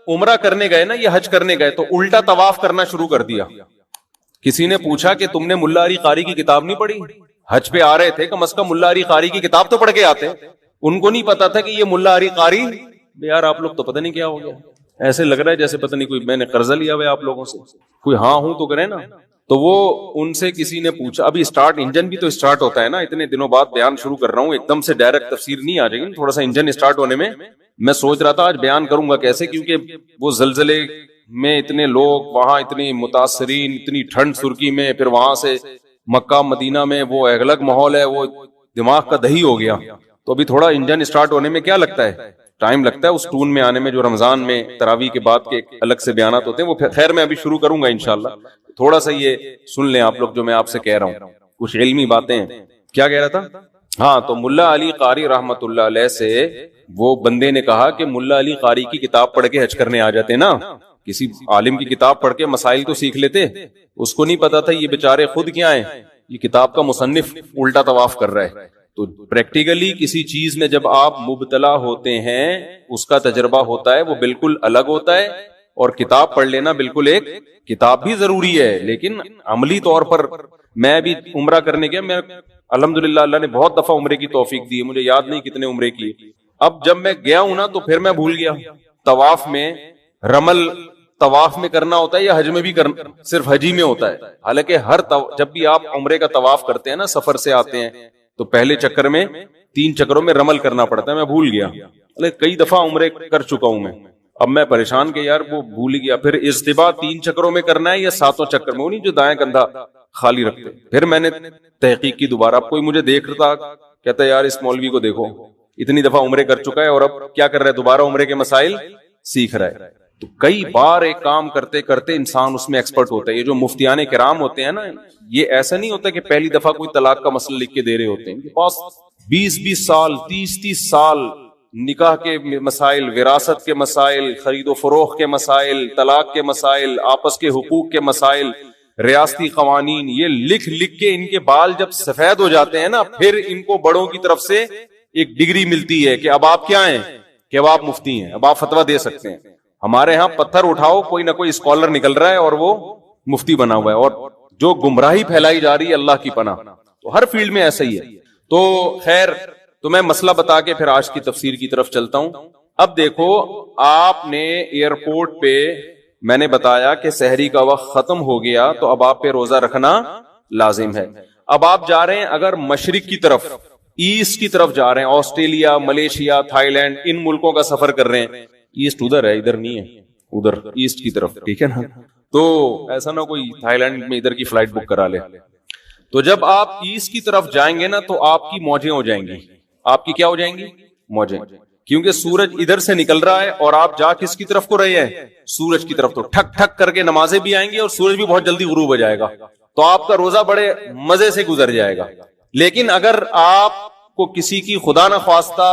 عمرہ کرنے گئے نا, یہ حج کرنے گئے, تو الٹا طواف کرنا شروع کر دیا. کسی نے پوچھا کہ تم نے ملا علی قاری کی کتاب نہیں پڑھی؟ حج پہ آ رہے تھے, کم از کم ملا علی قاری کی کتاب تو پڑھ کے آتے. ان کو نہیں پتا تھا کہ یہ ملا علی قاری, یار آپ لوگ تو پتہ نہیں کیا ہو گیا, ایسے لگ رہا ہے جیسے پتہ نہیں کوئی میں نے قرضہ لیا ہوا ہے آپ لوگوں سے. کوئی ہاں ہوں تو کرے نا. تو وہ ان سے کسی نے پوچھا, ابھی اسٹارٹ انجن بھی تو اسٹارٹ ہوتا ہے نا, اتنے دنوں بعد بیان شروع کر رہا ہوں, ایک دم سے ڈائریکٹ تفسیر نہیں آ جائے گی, تھوڑا سا انجن اسٹارٹ ہونے میں میں سوچ رہا تھا آج بیان کروں گا کیسے, کیونکہ وہ زلزلے میں اتنے لوگ وہاں, اتنی متاثرین, اتنی ٹھنڈ سرکی میں, پھر وہاں سے مکہ مدینہ میں وہ الگ ماحول ہے, وہ دماغ کا دہی ہو گیا. تو ابھی تھوڑا انجن اسٹارٹ ہونے میں کیا لگتا ہے, ٹائم لگتا ہے, اس ٹون میں آنے میں جو رمضان میں تراویح کے بعد کے الگ سے بیانات ہوتے ہیں, وہ خیر میں ابھی شروع کروں گا انشاءاللہ. تھوڑا سا یہ سن لیں آپ لوگ جو میں آپ سے کہہ رہا ہوں, کچھ علمی باتیں ہیں. کیا کہہ رہا تھا؟ ہاں, تو ملا علی قاری رحمت اللہ علیہ سے وہ بندے نے کہا کہ ملا علی قاری کی کتاب پڑھ کے حج کرنے آ جاتے نا, کسی عالم کی کتاب پڑھ کے مسائل تو سیکھ لیتے. اس کو نہیں پتا تھا یہ بیچارے خود کیا ہیں, یہ کتاب کا مصنف الٹا طواف کر رہا ہے. تو پریکٹیکلی کسی چیز میں جب آپ مبتلا ہوتے ہیں, اس کا تجربہ ہوتا ہے, وہ بالکل الگ ہوتا ہے. اور کتاب پڑھ لینا بالکل, ایک کتاب بھی ضروری ہے, لیکن عملی طور پر میں بھی عمرہ کرنے گیا, میں الحمدللہ اللہ نے بہت دفعہ عمرے کی توفیق دی ہے, مجھے یاد نہیں کتنے عمرے کی. اب جب میں گیا ہوں نا تو پھر میں بھول گیا طواف میں رمل طواف میں کرنا ہوتا ہے یا حج میں بھی کرنا, صرف حجی میں ہوتا ہے. حالانکہ جب بھی آپ عمرے کا طواف کرتے ہیں نا, سفر سے آتے ہیں, تو پہلے چکر میں 3 چکروں میں رمل کرنا پڑتا ہے. میں بھول گیا, کئی دفعہ عمرے کر چکا ہوں میں. اب میں پریشان کہ یار وہ بھول گیا. پھر اجتباء 3 چکروں میں کرنا ہے یا 7 چکر میں, وہ نہیں جو دائیں کندھا خالی رکھتے. پھر میں نے تحقیق کی دوبارہ, اب کوئی مجھے دیکھ رہا تھا, کہتا ہے یار اس مولوی کو دیکھو, اتنی دفعہ عمرے کر چکا ہے اور اب کیا کر رہا ہے, دوبارہ عمرے کے مسائل سیکھ رہا ہے. تو کئی بار ایک کام کرتے کرتے انسان اس میں ایکسپرٹ ہوتا ہے. یہ جو مفتیان کرام ہوتے ہیں نا, یہ ایسا نہیں ہوتا کہ پہلی دفعہ کوئی طلاق کا مسئلہ لکھ کے دے رہے ہوتے ہیں. ان کے پاس 20-20 سال 30-30 سال نکاح کے مسائل, وراثت کے مسائل, خرید و فروخت کے مسائل, طلاق کے مسائل, آپس کے حقوق کے مسائل, ریاستی قوانین, یہ لکھ لکھ کے ان کے بال جب سفید ہو جاتے ہیں نا, پھر ان کو بڑوں کی طرف سے ایک ڈگری ملتی ہے کہ اب آپ کیا ہیں, کہ اب آپ مفتی ہیں, اب آپ فتویٰ دے سکتے ہیں. ہمارے ہاں پتھر اٹھاؤ, کوئی نہ کوئی اسکالر نکل رہا ہے اور وہ مفتی بنا ہوا ہے, اور جو گمراہی پھیلائی جا رہی ہے اللہ کی پناہ. تو ہر فیلڈ میں ایسا ہی ہے. تو خیر, تو میں مسئلہ بتا کے پھر آج کی تفسیر کی طرف چلتا ہوں. اب دیکھو, آپ نے ایئرپورٹ پہ میں نے بتایا کہ سحری کا وقت ختم ہو گیا, تو اب آپ پہ روزہ رکھنا لازم ہے. اب آپ جا رہے ہیں اگر مشرق کی طرف, ایسٹ کی طرف جا رہے ہیں, آسٹریلیا, ملیشیا, تھائی لینڈ, ان ملکوں کا سفر کر رہے ہیں. ایسٹ ادھر ہے, ادھر نہیں ہے, ادھر ایسٹ کی طرف, ٹھیک ہے نا. تو ایسا نہ کوئی تھائی لینڈ میں ادھر کی فلائٹ بک کرا لے. تو جب آپ ایسٹ کی طرف جائیں گے نا, تو آپ کی موجیں ہو جائیں گی. آپ کی کیا ہو جائیں گی؟ موجیں. کیونکہ سورج ادھر سے نکل رہا ہے اور آپ جا کس کی طرف کو رہے ہیں؟ سورج کی طرف. تو ٹھک ٹھک کر کے نمازیں بھی آئیں گی اور سورج بھی بہت جلدی غروب ہو جائے گا. تو آپ کا روزہ بڑے مزے سے گزر جائے گا. لیکن اگر آپ کو کسی کی خدا نہ خواستہ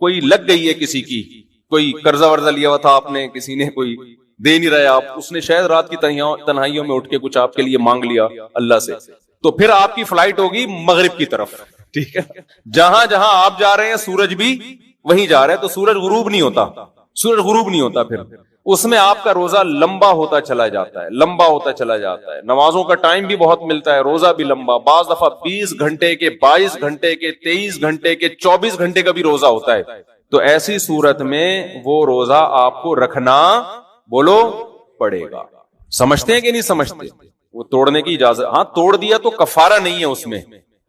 کوئی لگ گئی ہے, کسی کی کوئی قرضہ ورزہ لیا ہوا تھا آپ نے, کسی نے کوئی دے نہیں رہا آپ, اس نے شاید رات کی تنہائیوں میں اٹھ کے کچھ آپ کے لیے مانگ لیا اللہ سے, تو پھر آپ کی فلائٹ ہوگی مغرب کی طرف, ٹھیک ہے. جہاں جہاں آپ جا رہے ہیں سورج بھی وہیں جا رہے ہیں, تو سورج غروب نہیں ہوتا, سورج غروب نہیں ہوتا. پھر اس میں آپ کا روزہ لمبا ہوتا چلا جاتا ہے, لمبا ہوتا چلا جاتا ہے. نمازوں کا ٹائم بھی بہت ملتا ہے, روزہ بھی لمبا, بعض دفعہ 20 گھنٹے کے, 22 گھنٹے کے, 23 گھنٹے کے, 24 گھنٹے کا بھی روزہ ہوتا ہے. تو ایسی صورت میں وہ روزہ آپ کو رکھنا بولو پڑے گا. سمجھتے ہیں کہ نہیں سمجھتے؟ وہ توڑنے کی اجازت, ہاں توڑ دیا تو کفارہ نہیں ہے, اس میں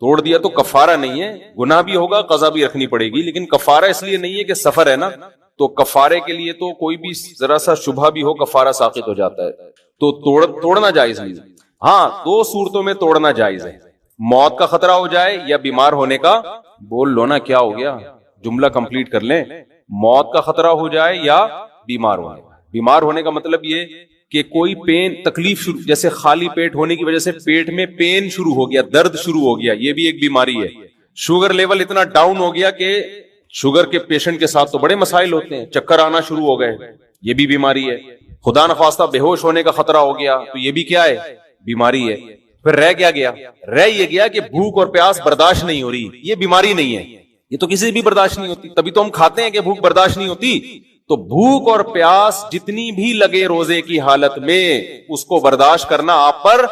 توڑ دیا تو کفارہ نہیں ہے, گناہ بھی ہوگا, قضا بھی رکھنی پڑے گی, لیکن کفارہ اس لیے نہیں ہے کہ سفر ہے نا, تو کفارے کے لیے تو کوئی بھی ذرا سا شبہ بھی ہو کفارہ ساقط ہو جاتا ہے. تو توڑنا جائز نہیں. ہاں 2 صورتوں میں توڑنا جائز ہے, موت کا خطرہ ہو جائے یا بیمار ہونے کا, بول لو نا کیا ہو گیا, جملہ کمپلیٹ کر لیں, موت کا خطرہ ہو جائے یا بیمار ہونے. بیمار ہونے کا مطلب یہ کہ کوئی پین تکلیف شروع, جیسے خالی پیٹ ہونے کی وجہ سے پیٹ میں پین شروع ہو گیا, درد شروع ہو گیا, یہ بھی ایک بیماری ہے. شوگر لیول اتنا ڈاؤن ہو گیا کہ شوگر کے پیشنٹ کے ساتھ تو بڑے مسائل ہوتے ہیں, چکر آنا شروع ہو گئے, یہ بھی بیماری ہے. خدا نخواستہ بے ہوش ہونے کا خطرہ ہو گیا, تو یہ بھی کیا ہے, بیماری ہے. پھر رہ کیا گیا, رہ یہ گیا کہ بھوک اور پیاس برداشت نہیں ہو رہی, یہ بیماری نہیں ہے, یہ تو کسی بھی برداشت نہیں ہوتی, تبھی تو ہم کھاتے ہیں کہ بھوک برداشت نہیں ہوتی. تو بھوک اور پیاس جتنی بھی لگے روزے کی حالت میں, اس کو برداشت کرنا آپ پر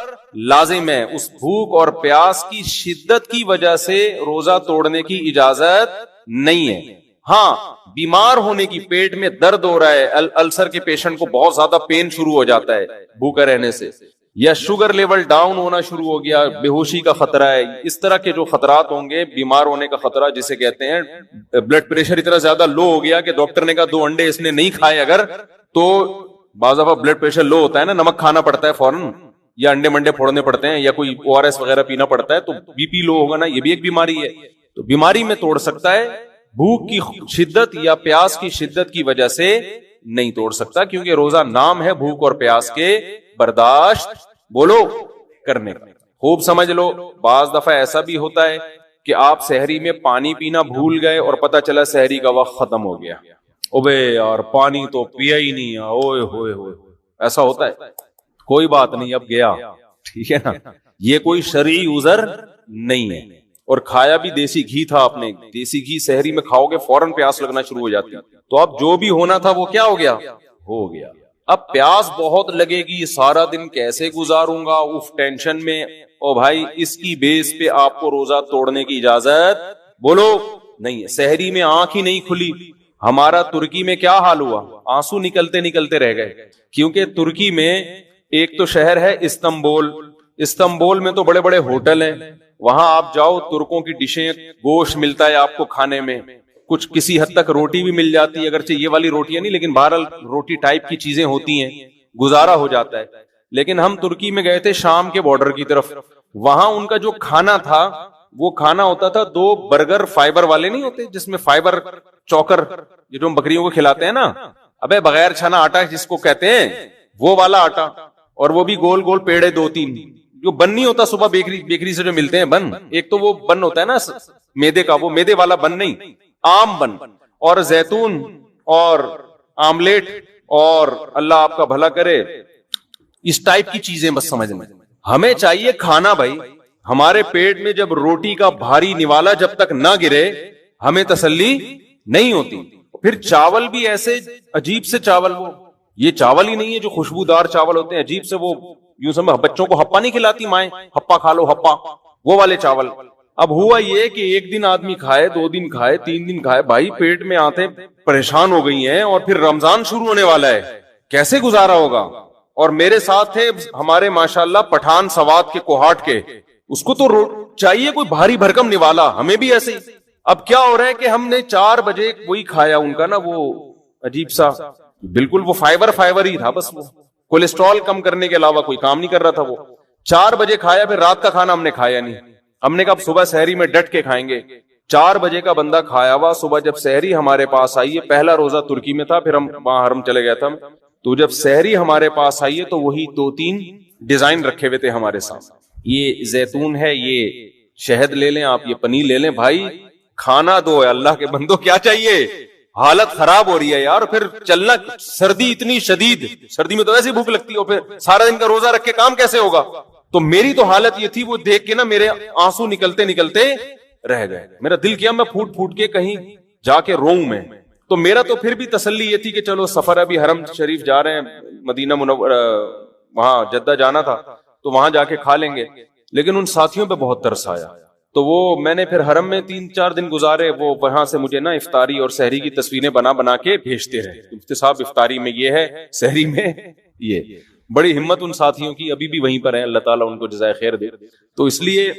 لازم ہے. اس بھوک اور پیاس کی شدت کی وجہ سے روزہ توڑنے کی اجازت نہیں ہے. ہاں بیمار ہونے کی, پیٹ میں درد ہو رہا ہے, السر کے پیشنٹ کو بہت زیادہ پین شروع ہو جاتا ہے بھوکا رہنے سے, یا شوگر لیول ڈاؤن ہونا شروع ہو گیا, بے ہوشی کا خطرہ ہے, اس طرح کے جو خطرات ہوں گے, بیمار ہونے کا خطرہ جسے کہتے ہیں, بلڈ پریشر اتنا زیادہ لو ہو گیا کہ ڈاکٹر نے کہا 2 انڈے اس نے نہیں کھائے اگر, تو بعض دفعہ بلڈ پریشر لو ہوتا ہے نا, نمک کھانا پڑتا ہے فوراً, یا انڈے منڈے پھوڑنے پڑتے ہیں, یا کوئی ORS وغیرہ پینا پڑتا ہے, تو بی پی لو ہوگا نا, یہ بھی ایک بیماری ہے. تو بیماری میں توڑ سکتا ہے, بھوک کی شدت یا پیاس کی شدت کی وجہ سے نہیں توڑ سکتا, کیونکہ روزہ نام ہے بھوک اور پیاس کے برداشت بولو کرنے کا. خوب سمجھ لو, بعض دفعہ ایسا بھی ہوتا ہے کہ آپ سحری میں پانی پینا بھول گئے اور پتہ چلا سحری کا وقت ختم ہو گیا, اوبے یار پانی تو پیا ہی نہیں, اوئے ہوئے ہوئے, ایسا ہوتا ہے. کوئی بات نہیں, اب گیا, ٹھیک ہے نا, یہ کوئی شرعی عذر نہیں ہے. اور کھایا بھی دیسی گھی تھا آپ نے, دیسی گھی سحری میں کھاؤ گے فوراً پیاس لگنا شروع ہو جاتی ہے, تو اب جو بھی ہونا تھا وہ کیا ہو گیا, ہو گیا. اب پیاس بہت لگے گی, سارا دن کیسے گزاروں گا, اف ٹینشن میں, او بھائی اس کی بیس پہ آپ کو روزہ توڑنے کی اجازت بولو نہیں ہے. سحری میں آنکھ ہی نہیں کھلی. ہمارا ترکی میں کیا حال ہوا, آنسو نکلتے نکلتے رہ گئے, کیونکہ ترکی میں ایک تو شہر ہے استنبول, استنبول میں تو بڑے بڑے ہوٹل ہیں, وہاں آپ جاؤ ترکوں کی ڈشیں, گوشت ملتا ہے آپ کو کھانے میں, کچھ کسی حد تک روٹی بھی مل جاتی ہے, اگرچہ یہ والی روٹیاں نہیں, لیکن بہرحال روٹی ٹائپ کی چیزیں ہوتی ہیں, گزارا ہو جاتا ہے. لیکن ہم ترکی میں گئے تھے شام کے بارڈر کی طرف, وہاں ان کا جو کھانا تھا وہ کھانا ہوتا تھا 2 برگر فائبر والے نہیں ہوتے, جس میں فائبر چوکر, یہ جو ہم بکریوں کو کھلاتے ہیں نا, ابے بغیر چھنا آٹا جس کو کہتے ہیں, وہ والا آٹا, اور وہ بھی گول گول پیڑے 2-3, جو بن نہیں ہوتا صبح بیکری سے جو ملتے ہیں بن, ایک تو وہ بن ہوتا ہے نا میدے کا, وہ میدے والا بن نہیں, عام بن, اور زیتون اور آملیٹ, اور اللہ آپ کا بھلا کرے اس ٹائپ کی چیزیں بس سمجھ میں. ہمیں چاہیے کھانا بھائی, ہمارے پیٹ میں جب روٹی کا بھاری نوالا جب تک نہ گرے ہمیں تسلی نہیں ہوتی. پھر چاول بھی ایسے عجیب سے چاول, وہ یہ چاول ہی نہیں ہے جو خوشبودار چاول ہوتے ہیں, عجیب سے, وہ یوں سمجھ بچوں کو ہپا نہیں کھلاتی مائیں, ہپا کھا لو ہپا, وہ والے چاول. اب ہوا یہ کہ ایک دن آدمی کھائے, 2 دن کھائے, 3 دن کھائے, بھائی پیٹ میں آتے پریشان ہو گئی ہیں, اور پھر رمضان شروع ہونے والا ہے, کیسے گزارا ہوگا. اور میرے ساتھ تھے ہمارے ماشاءاللہ پٹھان سوات کے کوہاٹ کے, اس کو تو چاہیے کوئی بھاری بھرکم نوالا, ہمیں بھی ایسے ہی. اب کیا ہو رہا ہے کہ ہم نے 4 بجے وہی کھایا, ان کا نا وہ عجیب سا, بالکل وہ فائبر ہی تھا, بس وہ کولیسٹرول کم کرنے کے علاوہ کوئی کام نہیں کر رہا تھا. وہ 4 بجے کھایا, پھر رات کا کھانا ہم نے کھایا نہیں. ہم نے کہا صبح سحری میں ڈٹ کے کھائیں گے. 4 بجے کا بندہ کھایا ہوا, صبح جب سحری ہمارے پاس آئی ہے, پہلا روزہ ترکی میں تھا, پھر ہم وہاں حرم چلے گئے تھا, تو جب سحری ہمارے پاس آئی ہے تو وہی 2-3 ڈیزائن رکھے ہوئے تھے ہمارے ساتھ. یہ زیتون ہے, یہ شہد لے لیں آپ, یہ پنیر لے لیں. بھائی کھانا دو ہے, اللہ کے بندوں کیا چاہیے, حالت خراب ہو رہی ہے یار. پھر چلنا, سردی اتنی شدید, سردی میں تو ایسی بھوک لگتی ہے, پھر سارا دن کا روزہ رکھ کے کام کیسے ہوگا. تو میری تو حالت یہ تھی, وہ دیکھ کے نا میرے آنسو نکلتے نکلتے رہ گئے. میرا دل کیا میں پھوٹ پھوٹ کے کہیں جا کے روؤں میں. تو میرا تو پھر بھی تسلی یہ تھی کہ چلو سفر, ابھی حرم شریف جا رہے ہیں, مدینہ منورہ, وہاں جدہ جانا تھا, تو وہاں جا کے کھا لیں گے. لیکن ان ساتھیوں پہ بہت ترس آیا, تو وہ میں نے پھر حرم میں 3-4 دن گزارے. وہ وہاں سے مجھے نا افطاری اور سحری کی تصویریں بنا کے بھیجتے رہے, مفتی صاحب افطاری میں یہ ہے, سحری میں یہ. بڑی ہمت ان ساتھیوں کی, ابھی بھی وہیں پر ہیں, اللہ تعالیٰ ان کو جزائے خیر دے. تو اس لیے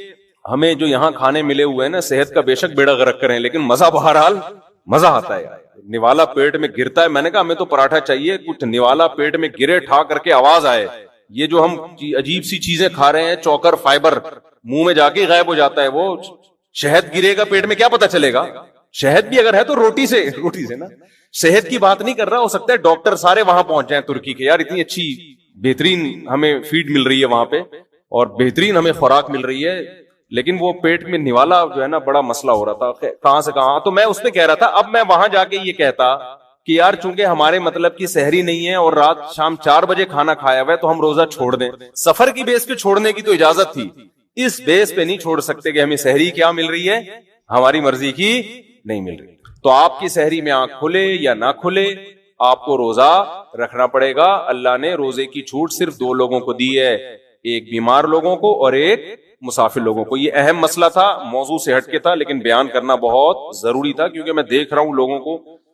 ہمیں جو یہاں کھانے ملے ہوئے ہیں نا, صحت کا بے شک بیڑا غرق کریں, لیکن مزہ بہرحال مزہ آتا ہے. نوالا پیٹ میں گرتا ہے, میں نے کہا ہمیں تو پراٹھا چاہیے, کچھ نوالا پیٹ میں گرے, ٹھا کر کے آواز آئے. یہ جو ہم عجیب سی چیزیں کھا رہے ہیں, چوکر فائبر, منہ میں جا کے غائب ہو جاتا ہے. وہ شہد گرے گا پیٹ میں, کیا پتا چلے گا. شہد بھی اگر ہے تو روٹی سے نا. صحت کی بات نہیں کر رہا, ہو سکتا ہے ڈاکٹر سارے وہاں پہنچ جائیں ترکی کے, یار اتنی اچھی بہترین ہمیں فیڈ مل رہی ہے وہاں پہ, اور بہترین ہمیں خوراک مل رہی ہے, لیکن وہ پیٹ میں نوالا جو ہے نا بڑا مسئلہ ہو رہا تھا, کہاں سے کہاں. تو میں اس پہ کہہ رہا تھا, اب میں وہاں جا کے یہ کہتا کہ یار چونکہ ہمارے مطلب کی سحری نہیں ہے اور رات شام 4 بجے کھانا کھایا ہوا ہے, تو ہم روزہ چھوڑ دیں. سفر کی بیس پہ چھوڑنے کی تو اجازت تھی, اس بیس پہ نہیں چھوڑ سکتے کہ ہمیں سحری کیا مل رہی ہے, ہماری مرضی کی نہیں مل رہی. تو آپ کی سحری میں آنکھ کھلے یا نہ کھلے, آپ کو روزہ رکھنا پڑے گا. اللہ نے روزے کی چھوٹ صرف 2 لوگوں کو دی ہے, ایک بیمار لوگوں کو اور ایک مسافر لوگوں کو. یہ اہم مسئلہ تھا, موضوع سے ہٹ کے تھا, لیکن بیان کرنا بہت ضروری تھا, کیونکہ میں دیکھ رہا ہوں لوگوں کو